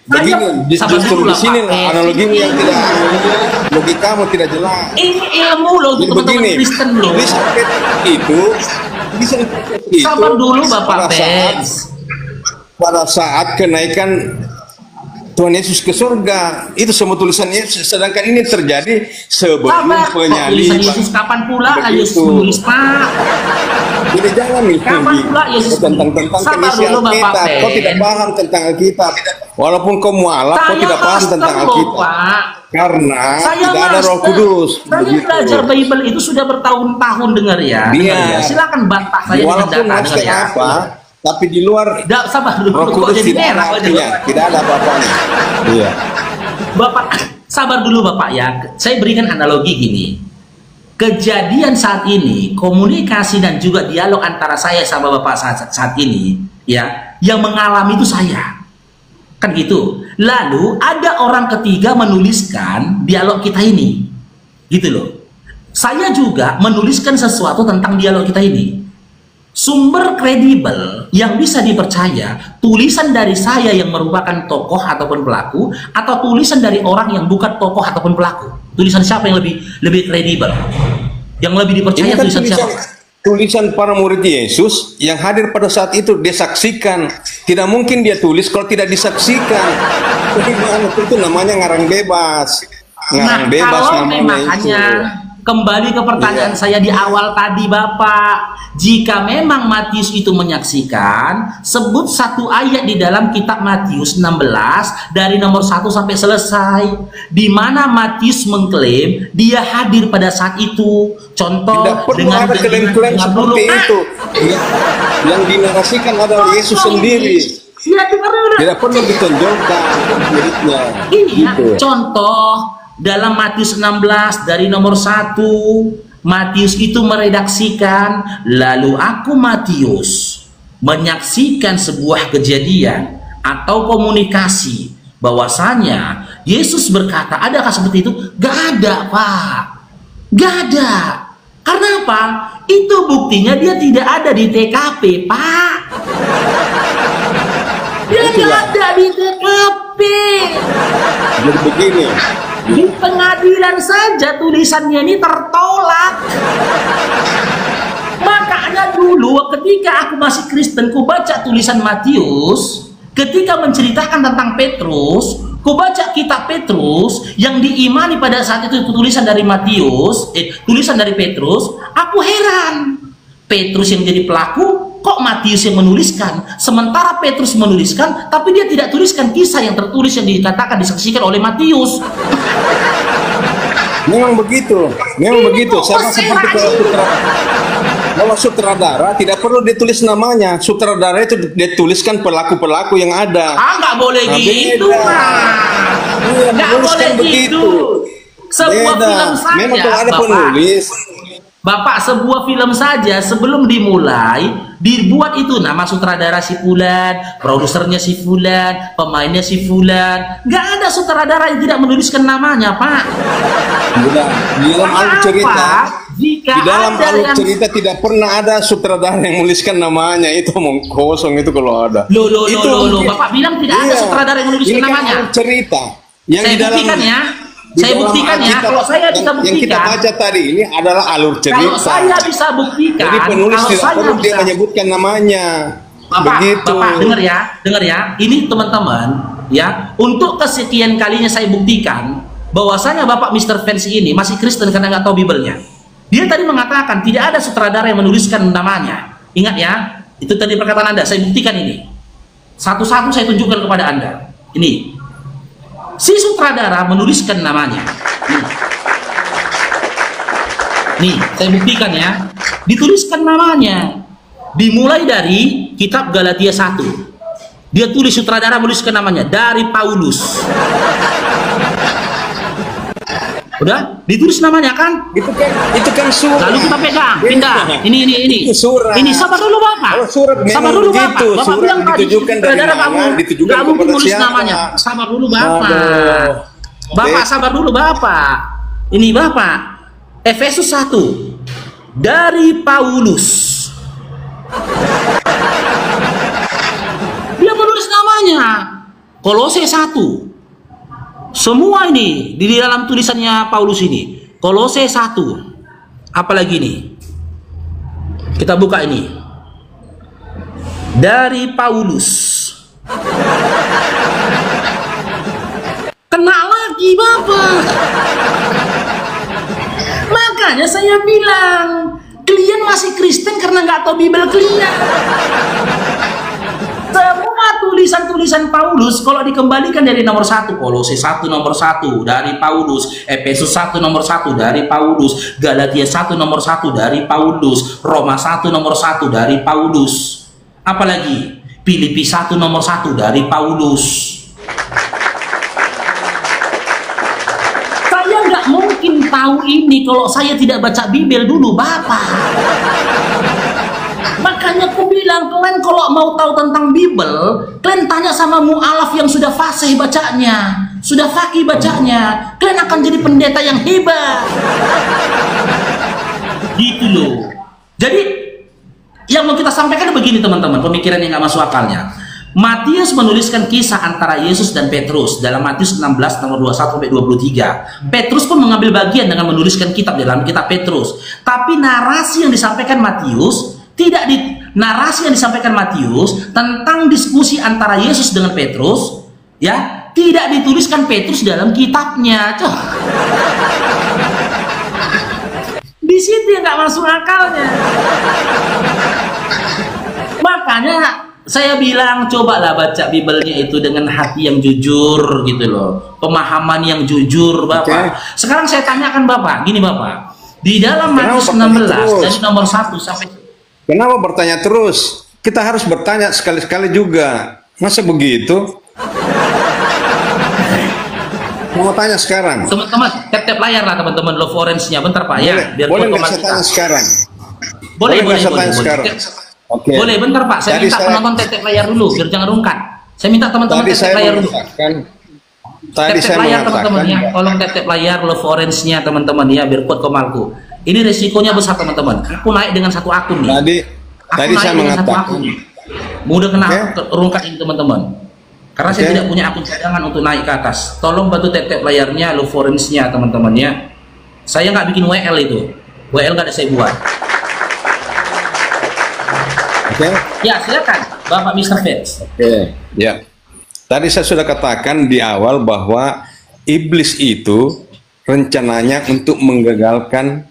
Jadi begini, justru di sini analoginya yang tidak, logikamu tidak jelas. Ini ilmu loh untuk teman-teman Kristen loh. Itu sabar dulu Bapak Pens. Pada saat kenaikan Tuhan Yesus ke surga. Itu semua tulisan Yesus. Sedangkan ini terjadi sebelum penyaliban. Tulisan Yesus kapan pula lah Yesus menulis, Pak? Jadi jangan nih kapan pula Yesus tentang kondisi Alkitab. Kau tidak paham tentang Alkitab. Walaupun kau mualaf, kau tidak paham tentang Alkitab. Karena tidak ada Roh Kudus. Saya belajar Bible itu sudah bertahun-tahun, dengar ya. Silakan bantah saya dengan data, dengar ya. Tapi di luar sabar dulu, Roh Kudus tidak ada artinya, tidak ada apa-apanya. Iya. Bapak, sabar dulu Bapak ya. Saya berikan analogi gini. Kejadian saat ini, komunikasi dan juga dialog antara saya sama Bapak saat ini, ya, yang mengalami itu saya. Kan gitu. Lalu ada orang ketiga menuliskan dialog kita ini. Gitu loh. Saya juga menuliskan sesuatu tentang dialog kita ini. Sumber kredibel yang bisa dipercaya, tulisan dari saya yang merupakan tokoh ataupun pelaku, atau tulisan dari orang yang bukan tokoh ataupun pelaku. Tulisan siapa yang lebih kredibel? Yang lebih dipercaya kan tulisan siapa? Tulisan para murid Yesus yang hadir pada saat itu, dia saksikan. Tidak mungkin dia tulis kalau tidak disaksikan. Jadi itu namanya ngarang bebas. Ngarang bebas namanya itu. Kembali ke pertanyaan saya di awal tadi Bapak, jika memang Matius itu menyaksikan, sebut satu ayat di dalam kitab Matius 16 dari nomor 1 sampai selesai, di mana Matius mengklaim dia hadir pada saat itu. Contoh, tidak perlu ada klaim-klaim seperti itu. Yang dinarasikan adalah Yesus sendiri. Tidak perlu ditonjolkan. Iya, contoh dalam Matius 16 dari nomor 1, Matius itu meredaksikan, lalu aku Matius menyaksikan sebuah kejadian atau komunikasi bahwasanya Yesus berkata, adakah seperti itu? Gak ada, Pak. Gak ada. Karena apa? Itu buktinya dia tidak ada di TKP, Pak. Dia tidak ada di TKP. Jadi begini, di pengadilan saja tulisannya ini tertolak. Makanya dulu ketika aku masih Kristen, ku baca tulisan Matius, ketika menceritakan tentang Petrus, ku baca kitab Petrus yang diimani pada saat itu tulisan dari Matius, tulisan dari Petrus, aku heran. Petrus yang jadi pelaku, kok Matius yang menuliskan? Sementara Petrus menuliskan, tapi dia tidak tuliskan kisah yang tertulis yang dikatakan disaksikan oleh Matius. Memang begitu, memang begitu. Sama seperti kalau sutradara tidak perlu ditulis namanya. Sutradara itu dituliskan pelaku-pelaku yang ada. Nggak boleh gitu, nggak boleh gitu. Sebuah film saja, memang kalau ada penulis. Bapak, sebuah film saja sebelum dimulai dibuat itu nama sutradara si Fulan, produsernya si Fulan, pemainnya si Fulan. Nggak ada sutradara yang tidak menuliskan namanya, Pak. Di dalam alur cerita, di dalam alur cerita tidak pernah ada sutradara yang menuliskan namanya. Itu omong kosong itu kalau ada. Loh. Bapak bilang tidak ada sutradara yang menuliskan namanya. Alur cerita yang saya di dalam buktikan ya. Saya buktikan ya, kalau saya bisa buktikan. Yang kita baca tadi ini adalah alur cerita. Kalau saya bisa buktikan, jadi penulis tidak perlu dia menyebutkan namanya. Begitu. Bapak dengar ya. Ini teman-teman ya, untuk kesekian kalinya saya buktikan bahwasanya Bapak Mr. Fancy ini masih Kristen karena nggak tahu Bibelnya. Dia tadi mengatakan tidak ada sutradara yang menuliskan namanya. Ingat ya, itu tadi perkataan Anda. Saya buktikan ini. Satu-satu saya tunjukkan kepada Anda. Ini. Si sutradara menuliskan namanya. Nih, saya buktikan ya. Dituliskan namanya. Dimulai dari kitab Galatia 1. Dia tulis, sutradara menuliskan namanya dari Paulus. Udah? Ditulis namanya kan? Itu kan surat. Lalu kita pegang, pindah. Ini. Itu surat. Ini sabar dulu Bapak. Sabar dulu Bapak. Bapak bilang tadi sutradara kamu nggak mungkin nulis namanya. Sabar dulu Bapak. Bapak sabar dulu Bapak. Ini Bapak. Efesus 1 dari Paulus. Dia menulis namanya. Kolose 1. Semua ini di dalam tulisannya Paulus ini. Kolose 1. Apalagi ini? Kita buka ini. Dari Paulus. apa? Makanya saya bilang, kalian masih Kristen karena nggak tahu Bible kalian. Semua tulisan-tulisan Paulus kalau dikembalikan dari nomor 1, Kolose 1 nomor 1 dari Paulus, Efesus 1 nomor 1 dari Paulus, Galatia 1 nomor 1 dari Paulus, Roma 1 nomor 1 dari Paulus, apalagi Filipi 1 nomor 1 dari Paulus. Saya nggak mungkin tahu ini kalau saya tidak baca Bible dulu, Bapak. Makanya aku bilang, kalian kalau mau tahu tentang Bible, kalian tanya sama mu'alaf yang sudah fasih bacanya, sudah fakih bacanya, kalian akan jadi pendeta yang hebat. Gitu loh. Jadi yang mau kita sampaikan begini teman-teman, pemikiran yang nggak masuk akalnya. Matius menuliskan kisah antara Yesus dan Petrus dalam Matius 16 nomor 21-23. Petrus pun mengambil bagian dengan menuliskan kitab dalam kitab Petrus. Tapi narasi yang disampaikan Matius narasi yang disampaikan Matius tentang diskusi antara Yesus dengan Petrus, ya, tidak dituliskan Petrus dalam kitabnya. Di situ yang nggak masuk akalnya. Makanya saya bilang, cobalah baca Bible-nya itu dengan hati yang jujur gitu loh, pemahaman yang jujur, Bapak. Sekarang saya tanyakan Bapak, gini Bapak, di dalam Matius 16 dari nomor 1 sampai. Kenapa bertanya terus? Kita harus bertanya sekali-sekali juga. Masa begitu? Mau tanya sekarang. Teman-teman, tap-tap layar lah teman-teman, love orange-nya. Bentar Pak ya. Biar boleh nggak saya tanya sekarang? Boleh. Sekarang. Oke. Boleh, bentar Pak. Saya minta penonton tap-tap layar dulu, biar jangan rungkat. Saya minta teman-teman tap-tap layar dulu. Tap-tap layar teman-teman ya. Tolong tap-tap layar love orange-nya teman-teman ya, biar kuat komalku. Ini resikonya besar teman-teman. Aku naik dengan satu akun nih. Tadi saya mengatakan mudah kena rungkat ini teman-teman. Karena saya tidak punya akun cadangan untuk naik ke atas. Tolong bantu tap-tap layarnya, love orange-nya teman-teman ya. Saya nggak bikin WL itu. WL nggak ada saya buat. Ya silakan Bapak Mr. Feds. Ya. Tadi saya sudah katakan di awal bahwa iblis itu rencananya untuk menggagalkan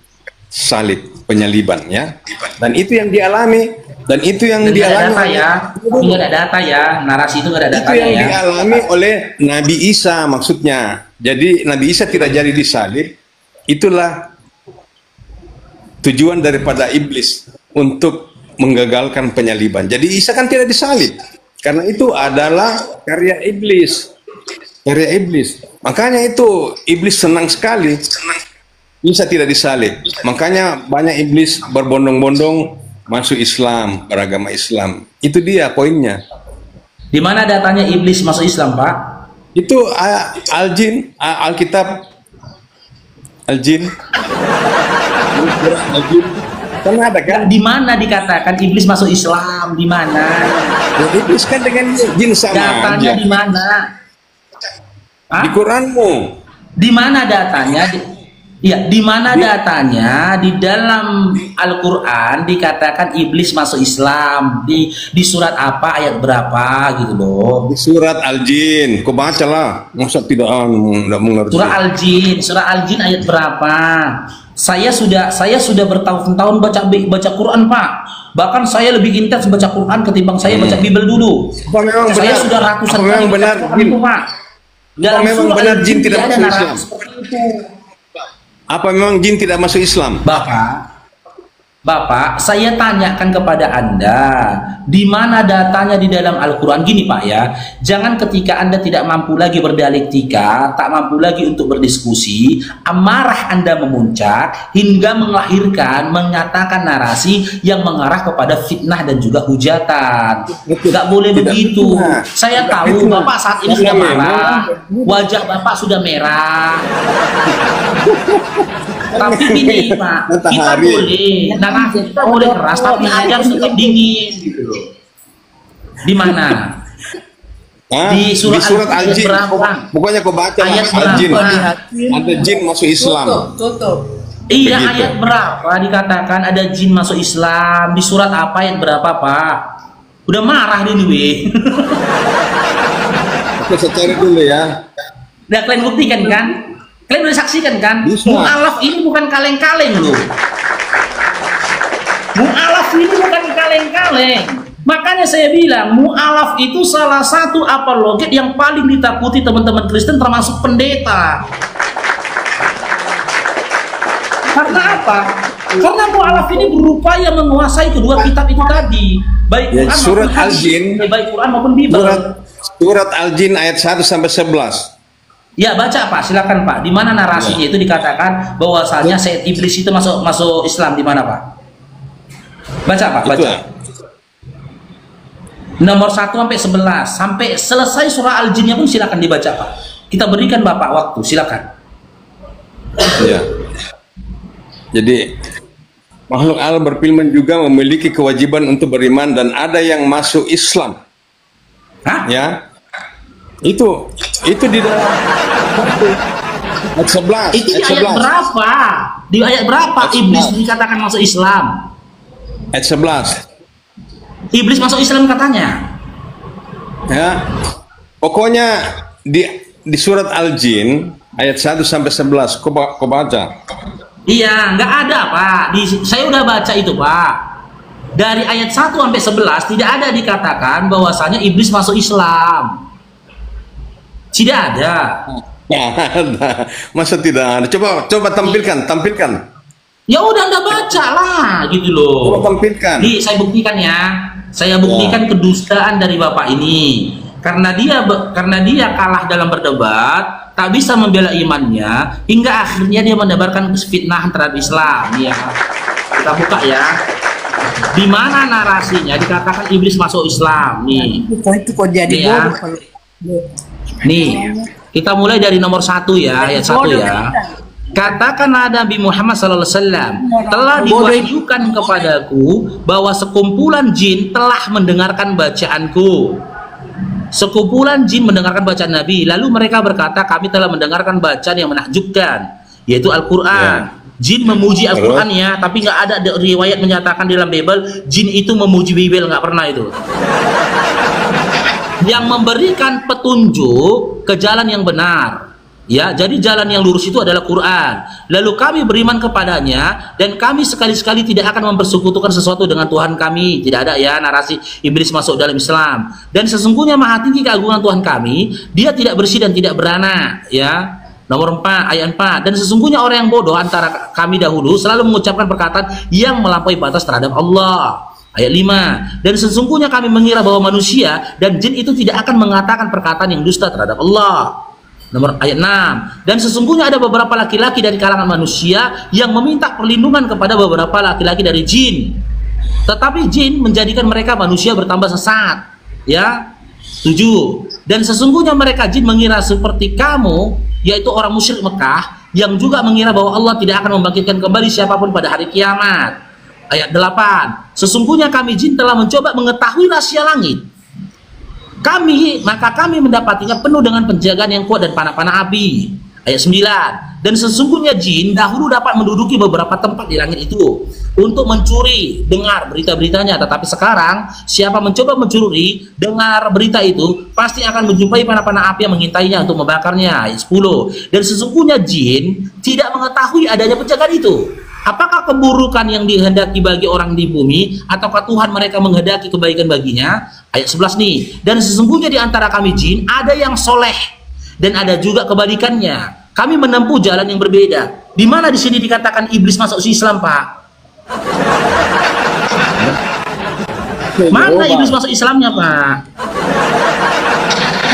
salib, penyaliban ya, dan itu yang dialami, dan itu yang dialami nggak ada data ya, narasi itu nggak ada data itu yang dialami oleh Nabi Isa maksudnya. Jadi Nabi Isa tidak jadi disalib, itulah tujuan daripada iblis untuk menggagalkan penyaliban. Jadi Isa kan tidak disalib karena itu adalah karya iblis, makanya itu iblis senang sekali Isa tidak disalib. Makanya banyak iblis berbondong-bondong masuk Islam, beragama Islam. Itu dia poinnya. Di mana datanya iblis masuk Islam, Pak? Itu Al-Jin, Alkitab Al-Jin. Kan ada kan? Di mana dikatakan iblis masuk Islam? Di mana? Ya, iblis kan dengan jin sama datanya aja. Di mana? Di Quranmu. Di mana datanya? Iya, di mana datanya di dalam Al-Qur'an dikatakan iblis masuk Islam? Di surat apa, ayat berapa gitu loh? Di surat Al-Jin. Kau bacalah. Masa tidak mengerti. Surah Al-Jin ayat berapa? Saya sudah bertahun-tahun baca Quran, Pak. Bahkan saya lebih intens baca Quran ketimbang saya baca Bible dulu. Saya sudah ratusan kali baca Quran itu, Pak. Apa memang benar jin tidak masuk Islam? Apa memang jin tidak masuk Islam? Bapak, saya tanyakan kepada Anda, di mana datanya di dalam Al-Quran? Gini Pak ya, jangan ketika Anda tidak mampu lagi berdialektika, tak mampu lagi untuk berdiskusi, amarah Anda memuncak hingga menyatakan narasi yang mengarah kepada fitnah dan juga hujatan. Gak boleh begitu. Saya tahu Bapak saat ini sudah marah, wajah Bapak sudah merah. Tapi gini Pak, kita boleh narasi kita boleh keras, tapi ajar tetap dingin gitu loh. Di mana? Di surat Al-Jin. Pokoknya kau baca ayat Al-Jin. berapa? Ada jin masuk Islam. Iya, ayat berapa dikatakan ada jin masuk Islam? Di surat apa, ayat berapa Pak? Udah marah dia nih. Oke, saya cari dulu ya. Udah kalian buktikan kan? Kalian boleh saksikan kan? Bisa. Mu'alaf ini bukan kaleng-kaleng loh. Mu'alaf ini bukan kaleng-kaleng. Makanya saya bilang mu'alaf itu salah satu apologet yang paling ditakuti teman-teman Kristen termasuk pendeta. Karena apa? Karena mu'alaf ini berupaya menguasai kedua kitab itu tadi, baik Ya, Quran surat maupun hadis, Al-Jin. baik Quran maupun Bible. Surat Al-Jin ayat 1 sampai 11. Ya baca Pak, silakan Pak. Di mana narasinya itu dikatakan bahwasanya Sayyid Iblis itu masuk Islam di mana Pak? Baca Pak, baca. Itu ya. Nomor 1 sampai 11 sampai selesai surah Al-Jinnya pun silakan dibaca Pak. Kita berikan Bapak waktu, silakan. Ya. Jadi makhluk Allah berfirman juga memiliki kewajiban untuk beriman dan ada yang masuk Islam. Hah? Ya. Itu di dalam ayat 11. Itu di ayat berapa? Di ayat berapa Ayat Iblis 11. dikatakan masuk Islam? Ayat 11. Iblis masuk Islam katanya. Ya. Pokoknya di surat Al-Jin ayat 1 sampai 11 kau baca. Iya, nggak ada Pak. Saya udah baca itu Pak. Dari ayat 1 sampai 11 tidak ada dikatakan bahwasanya iblis masuk Islam. Tidak ada. Nah, ada. Masa tidak ada? Coba tampilkan. Ya udah Anda baca lah gitu loh. Coba tampilkan. Saya buktikan ya. Saya buktikan kedustaan dari Bapak ini. Karena dia kalah dalam berdebat, tak bisa membela imannya, hingga akhirnya dia mendebarkan fitnah terhadap Islam. Ya. Kita buka ya. Di mana narasinya dikatakan iblis masuk Islam? Nih. Itu kok jadi Nih ya. bodoh kalau Nih, kita mulai dari nomor 1 ya, ayat 1 ya. Katakanlah Nabi Muhammad SAW, telah diwahyukan kepadaku bahwa sekumpulan jin telah mendengarkan bacaanku. Sekumpulan jin mendengarkan bacaan Nabi, lalu mereka berkata, kami telah mendengarkan bacaan yang menakjubkan, yaitu Al-Quran. Jin memuji Al-Quran ya, tapi nggak ada riwayat menyatakan di dalam Bible jin itu memuji Bible, nggak pernah itu. Yang memberikan petunjuk ke jalan yang benar, ya, jadi jalan yang lurus itu adalah Quran. Lalu kami beriman kepadanya dan kami sekali-sekali tidak akan mempersekutukan sesuatu dengan Tuhan kami. Tidak ada ya narasi iblis masuk dalam Islam. Dan sesungguhnya maha tinggi keagungan Tuhan kami, dia tidak bersih dan tidak beranak, ya. Nomor 4, ayat 4. Dan sesungguhnya orang yang bodoh antara kami dahulu selalu mengucapkan perkataan yang melampaui batas terhadap Allah. Ayat 5. Dan sesungguhnya kami mengira bahwa manusia dan jin itu tidak akan mengatakan perkataan yang dusta terhadap Allah. Nomor ayat 6. Dan sesungguhnya ada beberapa laki-laki dari kalangan manusia yang meminta perlindungan kepada beberapa laki-laki dari jin. Tetapi jin menjadikan mereka manusia bertambah sesat. Ya. 7. Dan sesungguhnya mereka jin mengira seperti kamu, yaitu orang musyrik Mekah, yang juga mengira bahwa Allah tidak akan membangkitkan kembali siapapun pada hari kiamat. Ayat 8. Sesungguhnya kami jin telah mencoba mengetahui rahasia langit. Maka kami mendapatinya penuh dengan penjagaan yang kuat dan panah-panah api. Ayat 9. Dan sesungguhnya jin dahulu dapat menduduki beberapa tempat di langit itu untuk mencuri, dengar berita-beritanya. Tetapi sekarang siapa mencoba mencuri, dengar berita itu, pasti akan menjumpai panah-panah api yang mengintainya untuk membakarnya. Ayat 10. Dan sesungguhnya jin tidak mengetahui adanya penjagaan itu. Apakah keburukan yang dihendaki bagi orang di bumi, ataukah Tuhan mereka menghendaki kebaikan baginya? Ayat 11 nih. Dan sesungguhnya di antara kami jin ada yang soleh dan ada juga kebalikannya. Kami menempuh jalan yang berbeda. Di mana di sini dikatakan iblis masuk Islam, Pak? Mana iblis masuk Islamnya, Pak?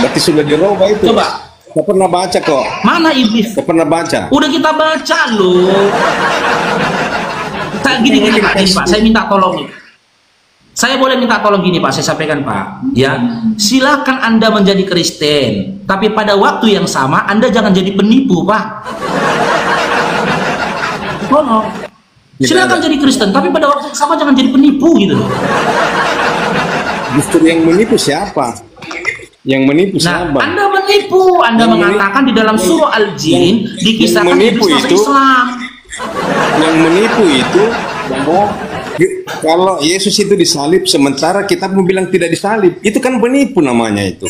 Berarti sudah dirubah itu. Coba. Saya pernah baca kok. Mana iblis? Saya pernah baca. Udah kita baca loh. Gini Pak, saya minta tolong nih. Saya boleh minta tolong gini Pak, saya sampaikan Pak, ya. Silakan Anda menjadi Kristen, tapi pada waktu yang sama Anda jangan jadi penipu, Pak. Tolong. Silakan jadi Kristen, tapi pada waktu yang sama jangan jadi penipu gitu loh. Justru yang menipu siapa? Yang menipu siapa? Anda menipu, Anda mengatakan di dalam surah Al-Jin dikisahkan iblis masuk Islam. Yang menipu itu bahwa kalau Yesus itu disalib sementara kita mau bilang tidak disalib, itu kan penipu namanya itu.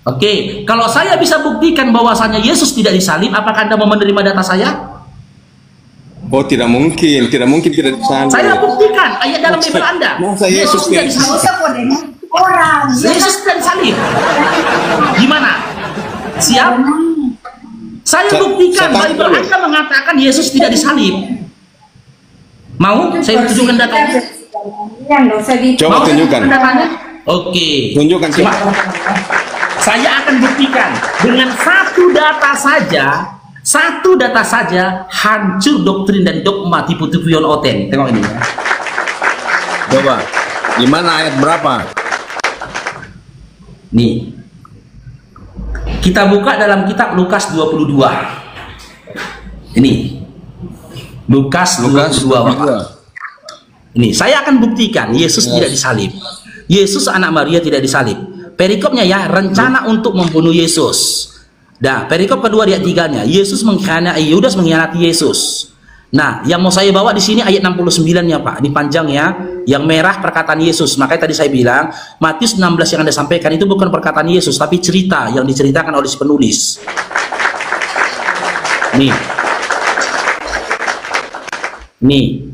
Oke, kalau saya bisa buktikan bahwasanya Yesus tidak disalib, apakah Anda mau menerima data saya? Oh, tidak mungkin tidak disalib. Saya buktikan ayat dalam Bible Anda. Yesus tidak disalib. Yesus tidak disalib. Gimana? Siap? Saya buktikan Bible Anda mengatakan Yesus tidak disalib. Mau? Saya tunjukkan datanya. Coba tunjukkan. Datanya? Oke. Tunjukkan. Simak. Saya akan buktikan dengan satu data saja hancur doktrin dan dogma tipu-tipu Yon Oten. Tengok ini. Coba. Di mana ayat berapa? Nih. Kita buka dalam kitab Lukas 22. Ini. Lukas 22. Ini, saya akan buktikan Yesus tidak disalib. Yesus anak Maria tidak disalib. Perikopnya ya, rencana untuk membunuh Yesus. Nah, perikop kedua ayat 3-nya, Yesus mengkhianati, Yudas mengkhianati Yesus. Nah, yang mau saya bawa di sini ayat 69-nya, Pak. Ini panjang ya. Yang merah perkataan Yesus. Makanya tadi saya bilang, Matius 16 yang Anda sampaikan itu bukan perkataan Yesus, tapi cerita yang diceritakan oleh si penulis. Nih.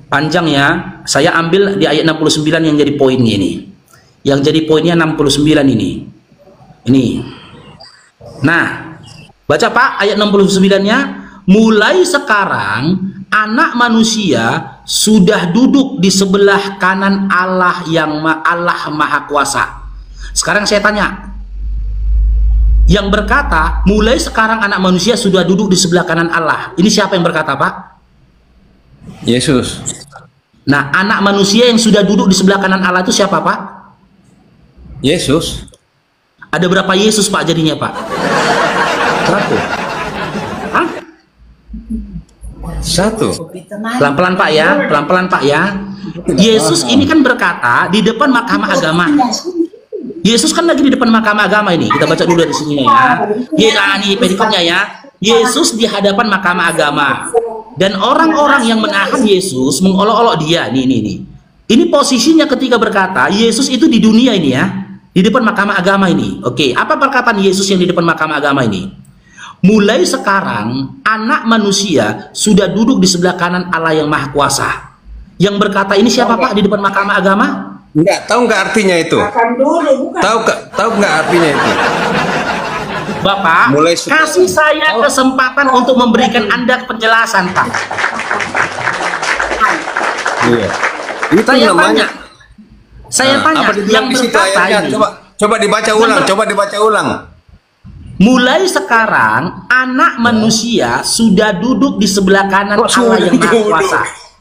Panjang ya. Saya ambil di ayat 69 yang jadi poinnya ini. Yang jadi poinnya 69 ini. Nah, baca Pak ayat 69-nya. Mulai sekarang anak manusia sudah duduk di sebelah kanan Allah yang Allah Maha Kuasa. Sekarang saya tanya. Yang berkata, mulai sekarang anak manusia sudah duduk di sebelah kanan Allah. Ini siapa yang berkata, Pak? Yesus. Nah, anak manusia yang sudah duduk di sebelah kanan Allah itu siapa, Pak? Yesus. Ada berapa Yesus, Pak, jadinya, Pak? Satu. Hah? Satu. Pelan-pelan, Pak ya. Pelan-pelan, Pak ya. Yesus ini kan berkata di depan mahkamah agama. Yesus kan lagi di depan mahkamah agama ini. Kita baca dulu dari sini ya. Ini perikopnya ya. Yesus di hadapan mahkamah agama. Dan orang-orang yang menahan Yesus mengolok-olok dia. Nih. Ini posisinya ketika berkata, Yesus itu di dunia ini ya. Di depan mahkamah agama ini. Oke, apa perkataan Yesus yang di depan mahkamah agama ini? Mulai sekarang anak manusia sudah duduk di sebelah kanan Allah yang Maha Kuasa. Yang berkata ini siapa, Pak, di depan mahkamah agama? Enggak, tahu nggak artinya itu? Tahu nggak artinya itu? Bapak, kasih saya kesempatan untuk memberikan Anda penjelasan, Pak. Iya. Itu Saya namanya. tanya, yang berkata ini. Coba dibaca ulang. Mulai sekarang anak manusia sudah duduk di sebelah kanan Allah yang Maha Kuasa.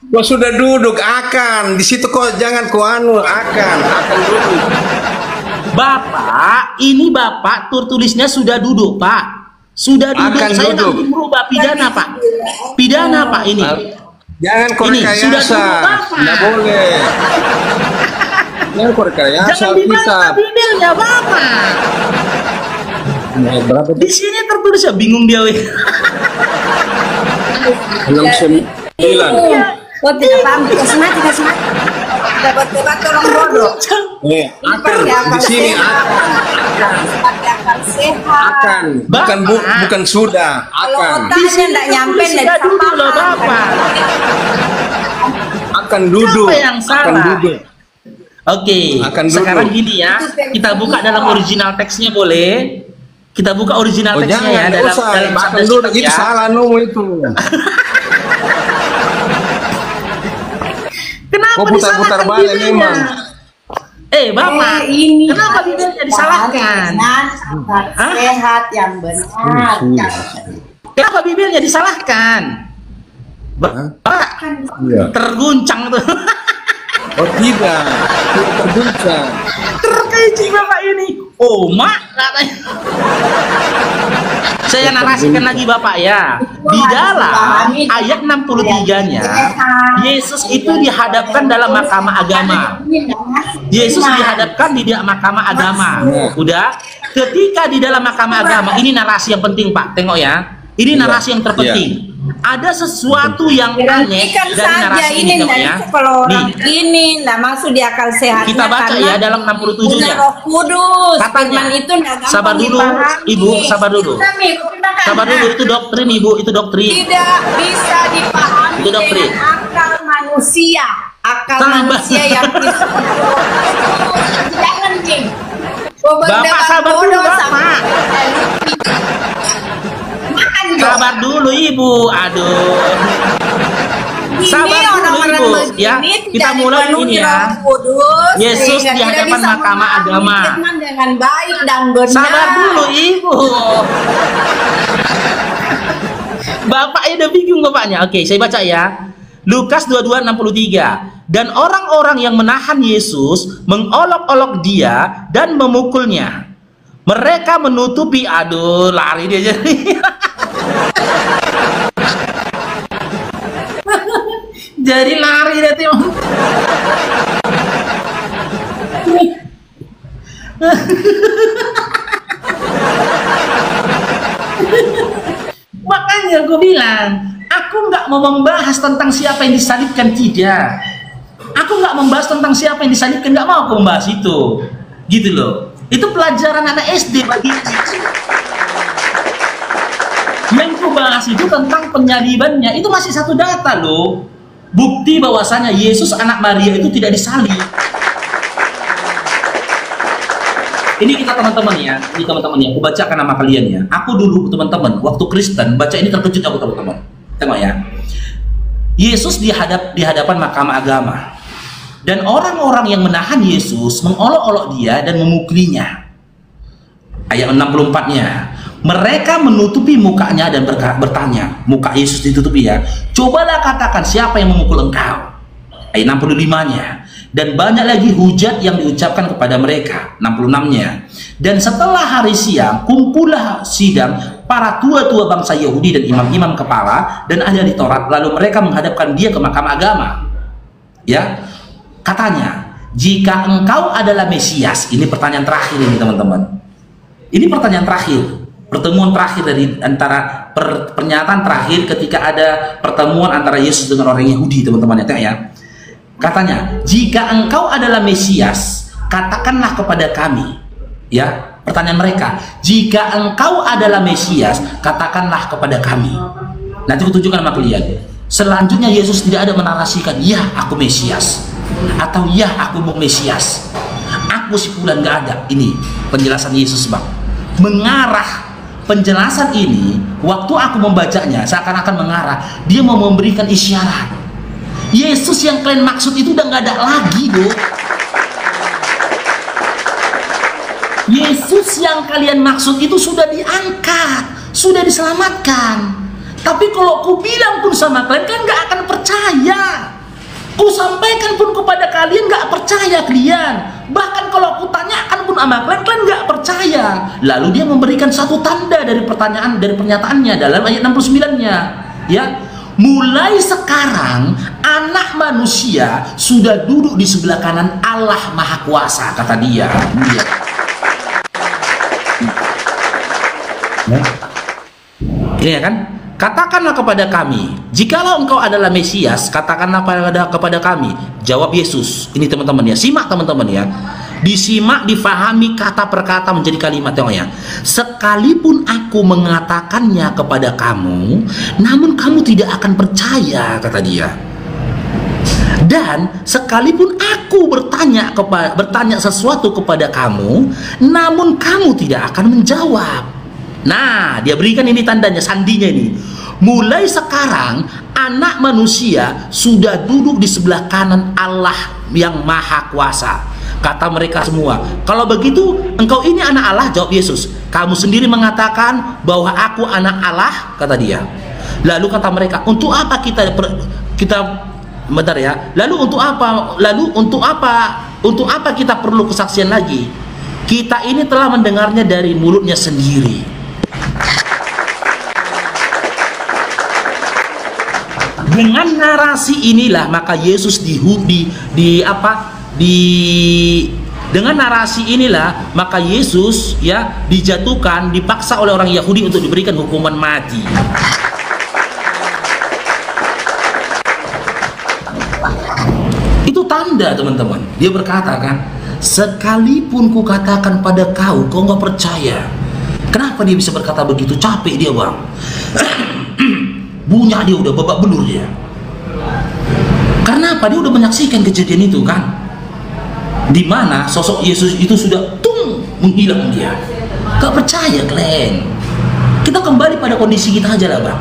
Kok sudah duduk akan di situ, kok jangan akan duduk. Bapak, ini Bapak tulisnya sudah duduk, Pak. Sudah duduk. Akan Saya duduk. nanti merubah pidana, Pak. Pidana, Pak, ini. Jangan Ini sudah rekayasa. duduk, Bapak. Nggak boleh. Jangan rekayasa Jangan kita. dibaca Bibelnya, Bapak. Berapa? Di sini tertulis ya, bingung dia. 69. Oh, tidak paham, tidak semangat. Dapat tolong bodoh. Akan di sini akan bukan sudah akan. Di sini tidak nyampe dan Sudah duduk loh, Bapak. Akan duduk. Siapa yang salah? Akan duduk. Oke, Akan duduk. sekarang gini ya, kita buka dalam original teksnya, boleh? Kita buka original Oh, teksnya ya, jangan, dalam akan sabda duduk Kitab itu ya. salah itu. Kenapa Kok putar-putar disalahkan balik Bibelnya? memang? Bapak, kenapa Bibelnya disalahkan? Sehat yang benar. Kenapa Bibelnya disalahkan? Bapak, Iya. terguncang tuh. Oh tidak terguncang. Terkejut Bapak ini. Oh, mak katanya. Saya narasikan lagi Bapak ya. Di dalam ayat 63-nya, Yesus itu dihadapkan dalam mahkamah agama. Yesus dihadapkan di mahkamah agama. Udah. Ketika di dalam mahkamah agama, ini narasi yang penting, Pak. Tengok ya. Ini narasi yang terpenting. ada sesuatu yang aneh Berhentikan dari saja narasi ini, ini, dan ya. kalau orang Nih, ini nggak masuk di akal sehatnya. kita baca karena ya dalam 67-nya. punya Roh Kudus. Katanya, Firman itu nggak gampang sabar dulu, dipahami. Ibu, sabar dulu. Kita Sabar dulu, itu doktrin, Ibu, itu doktrin. Tidak bisa dipahami Itu doktrin. dengan akal manusia. Akal Sabar. manusia yang tidak. Jangan nih. Bapak sabar dulu, Bapak. Makan Sabar dulu, Ibu. Aduh. Sabar dulu, Ibu, ya. Kita mulai ini ya. Yesus di hadapan mahkamah agama. Dengan baik dan benar. Sabar dulu, Ibu. Bapaknya udah bingung, bapaknya. Oke, saya baca ya. Lukas 22:63. Dan orang-orang yang menahan Yesus mengolok-olok dia dan memukulnya. Mereka menutupi, aduh, lari dia jadi. Jadi lari dia tuh. Makanya gue bilang, aku nggak mau membahas tentang siapa yang disalibkan, tidak. Aku nggak membahas tentang siapa yang disalibkan, nggak mau aku membahas itu, gitu loh. Itu pelajaran anak SD bagi. Yang ku bahas itu tentang penyalibannya, itu masih satu data loh. Bukti bahwasanya Yesus anak Maria itu tidak disalib. Ini kita teman-teman ya, ini teman-teman ya, aku bacakan nama kalian ya. Aku dulu teman-teman, waktu Kristen baca ini terkejut aku teman-teman. Tengok ya. Yesus di hadapan mahkamah agama. Dan orang-orang yang menahan Yesus mengolok-olok dia dan memukulinya. Ayat 64-nya. Mereka menutupi mukanya dan bertanya, muka Yesus ditutupi ya. Cobalah katakan siapa yang memukul engkau. Ayat 65-nya. Dan banyak lagi hujat yang diucapkan kepada mereka. 66-nya. Dan setelah hari siang, kumpullah sidang para tua-tua bangsa Yahudi dan imam-imam kepala dan ahli Taurat. Lalu mereka menghadapkan dia ke mahkamah agama. Ya, katanya, jika engkau adalah Mesias, ini pertanyaan terakhir ini teman-teman. Ini pertanyaan terakhir, pertemuan terakhir dari antara pernyataan terakhir ketika ada pertemuan antara Yesus dengan orang Yahudi, teman-teman ya. Katanya, jika engkau adalah Mesias, katakanlah kepada kami. Ya, pertanyaan mereka, jika engkau adalah Mesias, katakanlah kepada kami. Nanti aku tunjukkan sama kalian. Selanjutnya Yesus tidak ada menarasikan, ya aku Mesias, atau ya aku mau Mesias, aku si fulan, gak ada. Ini penjelasan Yesus bang. Mengarah penjelasan ini, waktu aku membacanya seakan-akan mengarah, dia mau memberikan isyarat. Yesus yang kalian maksud itu udah nggak ada lagi, loh. Yesus yang kalian maksud itu sudah diangkat, sudah diselamatkan. Tapi kalau ku bilang pun sama kalian, kan nggak akan percaya. Ku sampaikan pun kepada kalian, nggak percaya kalian. Bahkan kalau ku tanyakan pun sama kalian, kalian nggak percaya. Lalu dia memberikan satu tanda dari pernyataannya dalam ayat 69-nya, ya. Mulai sekarang anak manusia sudah duduk di sebelah kanan Allah Maha Kuasa, kata dia. Ini ya kan? Katakanlah kepada kami, jikalau engkau adalah Mesias, katakanlah kepada kami. Jawab Yesus. Ini teman-teman ya, simak teman-teman ya. Disimak, difahami kata per kata menjadi kalimat, tengok ya. Sekalipun aku mengatakannya kepada kamu, namun kamu tidak akan percaya, kata dia. Dan sekalipun aku bertanya sesuatu kepada kamu, namun kamu tidak akan menjawab. Nah, dia berikan ini tandanya, sandinya ini. Mulai sekarang anak manusia sudah duduk di sebelah kanan Allah yang Maha Kuasa. Kata mereka semua, kalau begitu engkau ini anak Allah. Jawab Yesus, kamu sendiri mengatakan bahwa aku anak Allah, kata dia. Lalu kata mereka, untuk apa kita bentar ya, lalu untuk apa kita perlu kesaksian lagi? Kita ini telah mendengarnya dari mulutnya sendiri. Dengan narasi inilah maka Yesus dengan narasi inilah maka Yesus ya dipaksa oleh orang Yahudi untuk diberikan hukuman mati. tanda, teman-teman. Dia berkata kan, sekalipun ku katakan pada kau, kau nggak percaya. Kenapa dia bisa berkata begitu? Capek dia, bang. Bunyi dia udah babak belur dia. Karena apa? Dia udah menyaksikan kejadian itu kan, di mana sosok Yesus itu sudah menghilang dia. Gak percaya kalian. Kita kembali pada kondisi kita aja lah, bang.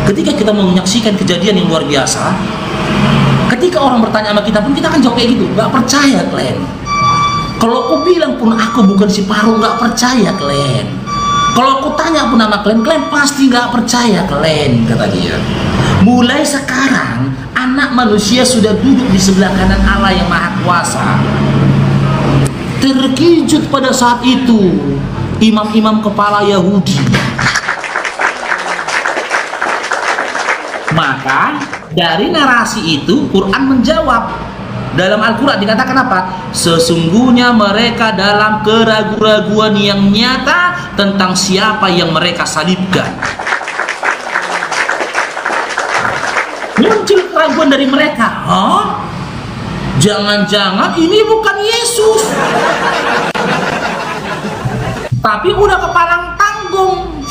Ketika kita menyaksikan kejadian yang luar biasa, ketika orang bertanya sama kita pun kita akan jawab kayak gitu. Gak percaya kalian. Kalau aku bilang pun aku bukan si paru, gak percaya kalian. Kalau aku tanya pun nama kalian, kalian pasti gak percaya kalian, kata dia. Mulai sekarang anak manusia sudah duduk di sebelah kanan Allah yang Maha Kuasa. Terkejut pada saat itu imam-imam kepala Yahudi. Maka dari narasi itu Quran menjawab. Dalam Al-Quran dikatakan apa? Sesungguhnya mereka dalam keraguan-raguan yang nyata tentang siapa yang mereka salibkan. Muncul keraguan dari mereka. Hah? Jangan-jangan ini bukan Yesus, tapi udah kepalang tanggung.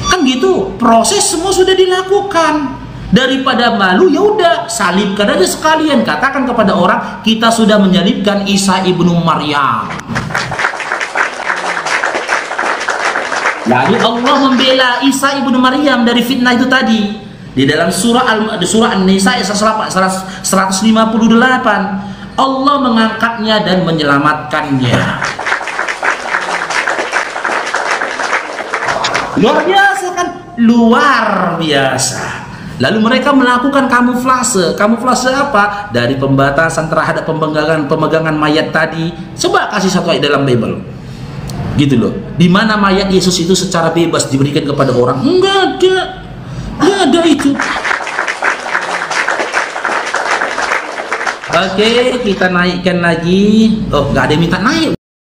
Kan gitu, proses semua sudah dilakukan. Daripada malu, ya udah salibkan aja sekalian. Katakan kepada orang, kita sudah menyalibkan Isa ibnu Maryam. Lalu Allah membela Isa ibnu Maryam dari fitnah itu tadi. Di dalam surah An-Nisa ayat 158, Allah mengangkatnya dan menyelamatkannya. Luar biasa kan? Luar biasa. Lalu mereka melakukan kamuflase. Kamuflase apa? Dari pembatasan terhadap pemegangan mayat tadi. Coba kasih satu ayat dalam Bible. Gitu loh. Di mana mayat Yesus itu secara bebas diberikan kepada orang? Enggak ada. Enggak ada itu. Oke, kita naikkan lagi. Oh, enggak ada yang minta naik.